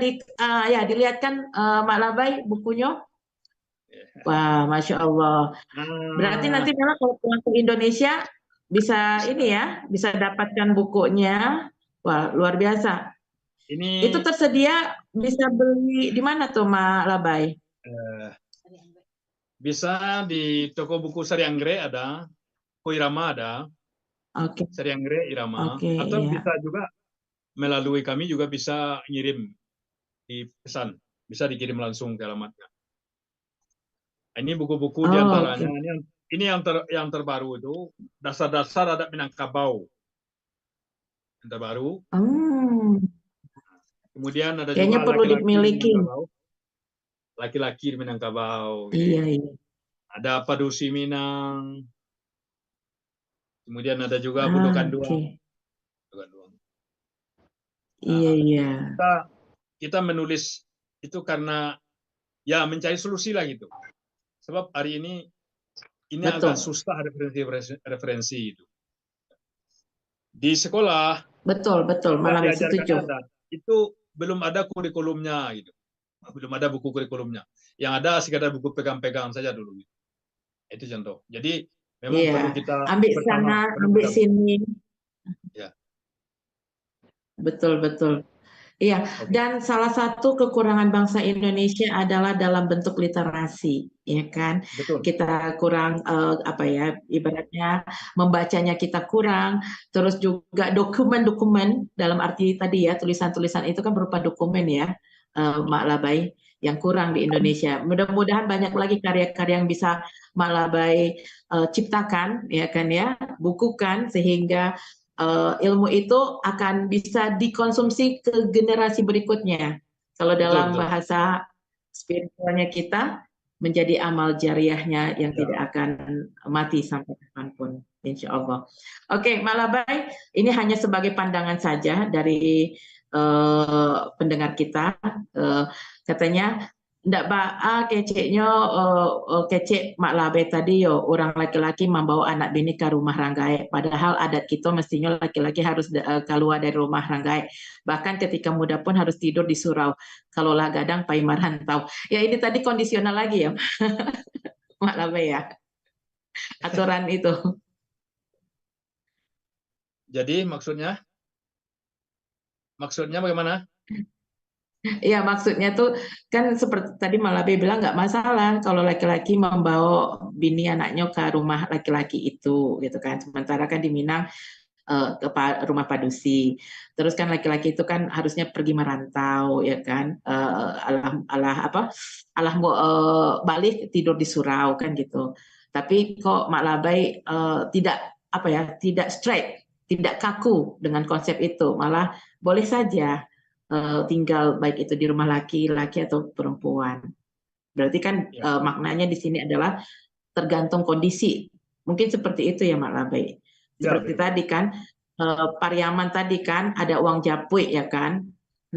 ya dilihatkan Mak Labai bukunya. Wah, Masya Allah. Berarti nanti memang kalau pulang ke Indonesia bisa ini ya, bisa dapatkan bukunya. Wah, luar biasa. Ini Itu tersedia bisa beli di mana tuh, Mak Labai? Bisa di toko buku Sariangre ada, Irama ada, Sariangre Irama, atau iya. bisa juga melalui kami juga bisa ngirim di pesan, bisa dikirim langsung ke alamatnya. Ini buku-buku diantaranya, ini yang terbaru itu dasar-dasar adat Minangkabau yang terbaru. Kemudian ada Kayaknya juga perlu laki-laki di dimiliki. Minangkabau. Laki-laki di Minangkabau. Iya, iya. Ada Padusi Minang. Kemudian ada juga Budokan Duang. Iya, iya. Kita menulis itu karena ya mencari solusi lah gitu. Sebab hari ini agak susah referensi itu. Di sekolah betul malah setuju. Itu belum ada kurikulumnya gitu. Belum ada buku kurikulumnya. Yang ada sekadar buku pegang-pegang saja dulu. Itu contoh. Jadi memang perlu kita ambil bersama, sana, ambil sini. Ya. Betul. Iya, dan salah satu kekurangan bangsa Indonesia adalah dalam bentuk literasi, ya kan? Betul. Kita kurang apa ya, ibaratnya membacanya kita kurang, terus juga dokumen-dokumen dalam arti tadi ya, tulisan-tulisan itu kan berupa dokumen ya, Mak Labai, yang kurang di Indonesia. Mudah-mudahan banyak lagi karya-karya yang bisa Mak Labai ciptakan, ya kan ya, bukukan sehingga ilmu itu akan bisa dikonsumsi ke generasi berikutnya. Kalau dalam bahasa spiritualnya kita, menjadi amal jariahnya yang tidak akan mati sampai kapanpun, insya Allah. Oke, Mak Labai, ini hanya sebagai pandangan saja dari pendengar kita. Katanya, ndak keceknya kecek Mak Labai tadi yo orang laki-laki membawa anak bini ke rumah ranggai, padahal adat kita mestinya laki-laki harus keluar dari rumah ranggai, bahkan ketika muda pun harus tidur di surau, kalau lah gadang pai marhantau. Ya ini tadi kondisional lagi ya Mak Labai ya, aturan itu. Jadi maksudnya bagaimana? Iya, maksudnya tuh kan seperti tadi Malabe bilang nggak masalah kalau laki-laki membawa bini anaknya ke rumah laki-laki itu, gitu kan. Sementara kan di Minang ke rumah padusi. Terus kan laki-laki itu kan harusnya pergi merantau, ya kan. Balik tidur di surau kan gitu. Tapi kok Mak Labai tidak apa ya, tidak straight, tidak kaku dengan konsep itu, malah boleh saja tinggal baik itu di rumah laki-laki atau perempuan. Berarti kan maknanya di sini adalah tergantung kondisi. Mungkin seperti itu ya Mak Labai. Seperti tadi kan Pariaman tadi kan ada uang japui ya kan.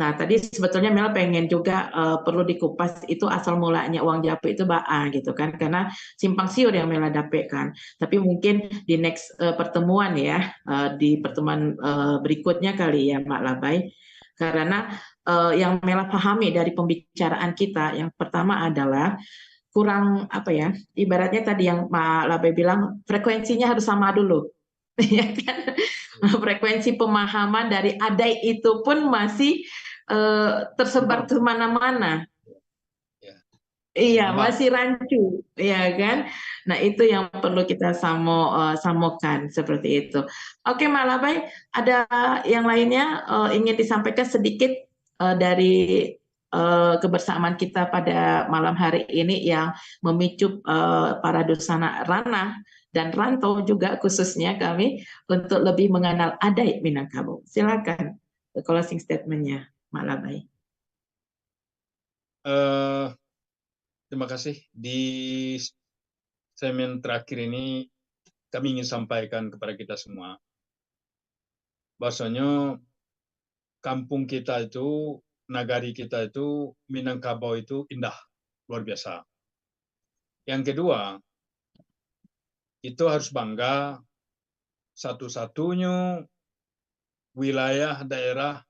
Nah tadi sebetulnya Mel pengen juga perlu dikupas itu asal mulanya uang japui itu ba'a gitu kan, karena simpang siur yang Mel dapatkan. Tapi mungkin di next pertemuan ya, di pertemuan berikutnya kali ya Mak Labai. Karena yang Mela pahami dari pembicaraan kita, yang pertama adalah kurang apa ya, ibaratnya tadi yang Pak Labai bilang frekuensinya harus sama dulu, ya kan? Frekuensi pemahaman dari adai itu pun masih tersebar kemana-mana. Iya, Ngambang. masih rancu, ya kan? Nah, itu yang perlu kita samakan seperti itu. Oke, Mak Labai, ada yang lainnya ingin disampaikan sedikit dari kebersamaan kita pada malam hari ini yang memicu para dusana ranah dan rantau juga khususnya kami untuk lebih mengenal adat Minangkabau. Silakan closing statement-nya, Mak Labai. Terima kasih. Di segmen terakhir ini kami ingin sampaikan kepada kita semua, bahwasanya kampung kita itu, nagari kita itu, Minangkabau itu indah, luar biasa. Yang kedua, itu harus bangga satu-satunya wilayah daerah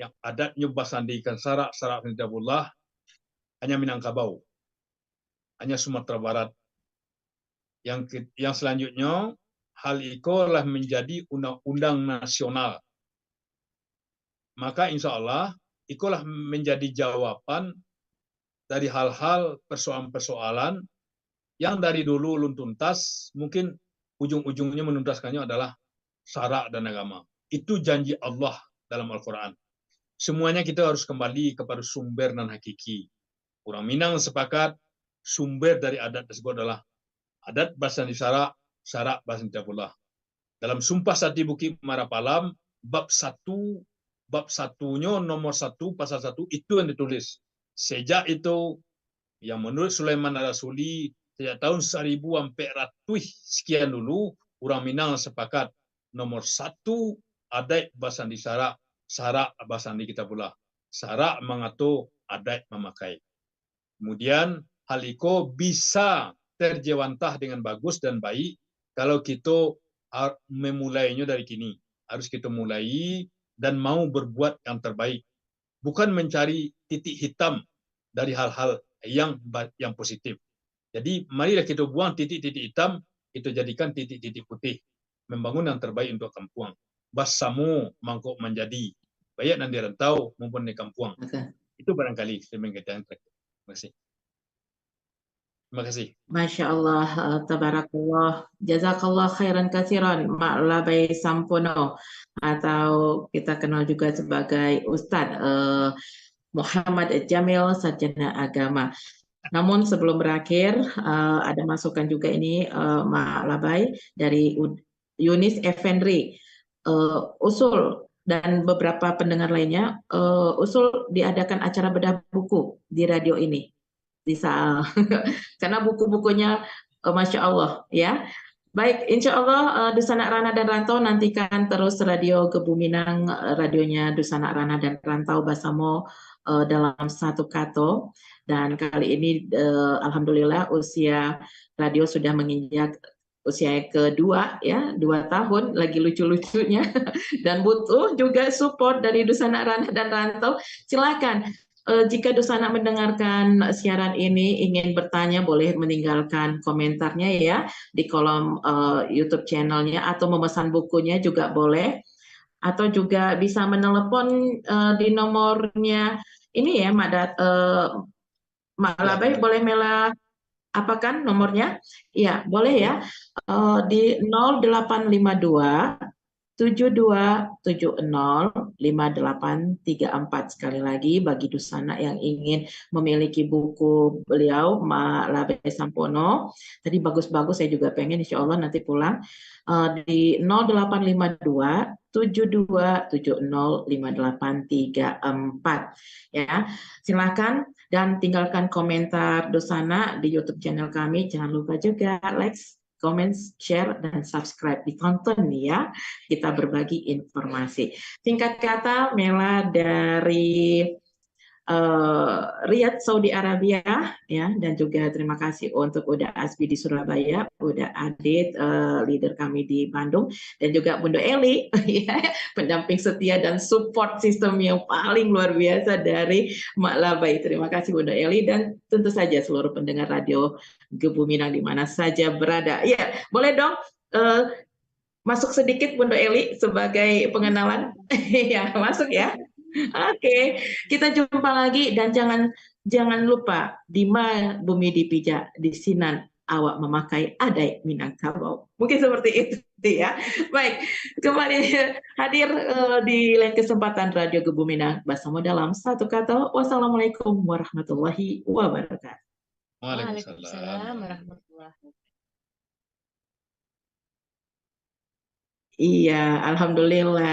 yang adatnya basandikan sarak Nidabullah hanya Minangkabau, hanya Sumatera Barat. Yang selanjutnya, hal itu telah menjadi undang-undang nasional. Maka insya Allah, itulah menjadi jawaban dari hal-hal persoalan-persoalan yang dari dulu belum tuntas, mungkin ujung-ujungnya menuntaskannya adalah syarak dan agama. Itu janji Allah dalam Al-Quran. Semuanya kita harus kembali kepada sumber dan hakiki. Orang Minang sepakat sumber dari adat tersebut adalah adat Basandi syarak Basandi Tabullah. Dalam Sumpah Sati Bukit Marapalam, bab satunya nomor 1 pasal 1 itu yang ditulis. Sejak itu yang menurut Sulaiman Ar-Rasuli sejak tahun 1400 sekian dulu orang Minang sepakat nomor 1 adat Basandi syarak Basandi Kitabullah. Syarak mengatur adat memakai. Kemudian hal itu bisa terjewantah dengan bagus dan baik kalau kita memulainya dari kini. Harus kita mulai dan mau berbuat yang terbaik. Bukan mencari titik hitam dari hal-hal yang positif. Jadi marilah kita buang titik-titik hitam, kita jadikan titik-titik putih. Membangun yang terbaik untuk kampung. Basamu mangkuk menjadi. Baik nanti rantau maupun di kampung. Itu barangkali saya mengatakan. Terima kasih. Terima kasih. Masya Allah, tabarakallah, jazakallah khairan katsiran, Mak Labai Sampono, atau kita kenal juga sebagai Ustadz Muhammad Jamil, sarjana agama. Namun sebelum berakhir, ada masukan juga ini, Mak Labai, dari Yunis Effendri, usul dan beberapa pendengar lainnya, usul diadakan acara bedah buku di radio ini. Bisa karena buku-bukunya Masya Allah ya. Baik, insya Allah Dusanak Ranah dan Rantau nantikan terus Radio Gebu Minang, radionya Dusanak Ranah dan Rantau Basamo dalam satu kato. Dan kali ini alhamdulillah usia radio sudah menginjak usia kedua ya, 2 tahun, lagi lucu-lucunya dan butuh juga support dari Dusanak Ranah dan Rantau. Silakan. Jika Dusana mendengarkan siaran ini ingin bertanya boleh meninggalkan komentarnya ya di kolom YouTube channelnya atau memesan bukunya juga boleh, atau juga bisa menelepon di nomornya ini ya Mak Labai, boleh Mela apakan nomornya? Ya boleh ya, di 0852 72705834. Sekali lagi bagi Dusana yang ingin memiliki buku beliau Mak Labai Sampono, tadi bagus-bagus, saya juga pengen insya Allah nanti pulang, di 0852 72705834 ya. Silakan dan tinggalkan komentar Dusana di YouTube channel kami. Jangan lupa juga like, comment, share, dan subscribe. Ditonton nih ya, kita berbagi informasi. Singkat kata, Mela dari Riyadh, Saudi Arabia ya, dan juga terima kasih untuk Uda Asbi di Surabaya, Uda Adit, leader kami di Bandung, dan juga Bunda Eli ya, pendamping setia dan support sistem yang paling luar biasa dari Mak Labai. Terima kasih Bunda Eli, dan tentu saja seluruh pendengar radio Gebu Minang di mana saja berada. Ya, boleh dong masuk sedikit Bunda Eli sebagai pengenalan. Ya, masuk ya. Oke, kita jumpa lagi dan jangan Jangan lupa di mana bumi dipijak di sinan awak memakai adai Minangkabau. Mungkin seperti itu ya. Baik, kembali hadir di lain kesempatan Radio Gebu Minang bersama dalam satu kata. Wassalamualaikum warahmatullahi wabarakatuh. Waalaikumsalam warahmatullahi wabarakatuh. Iya, alhamdulillah.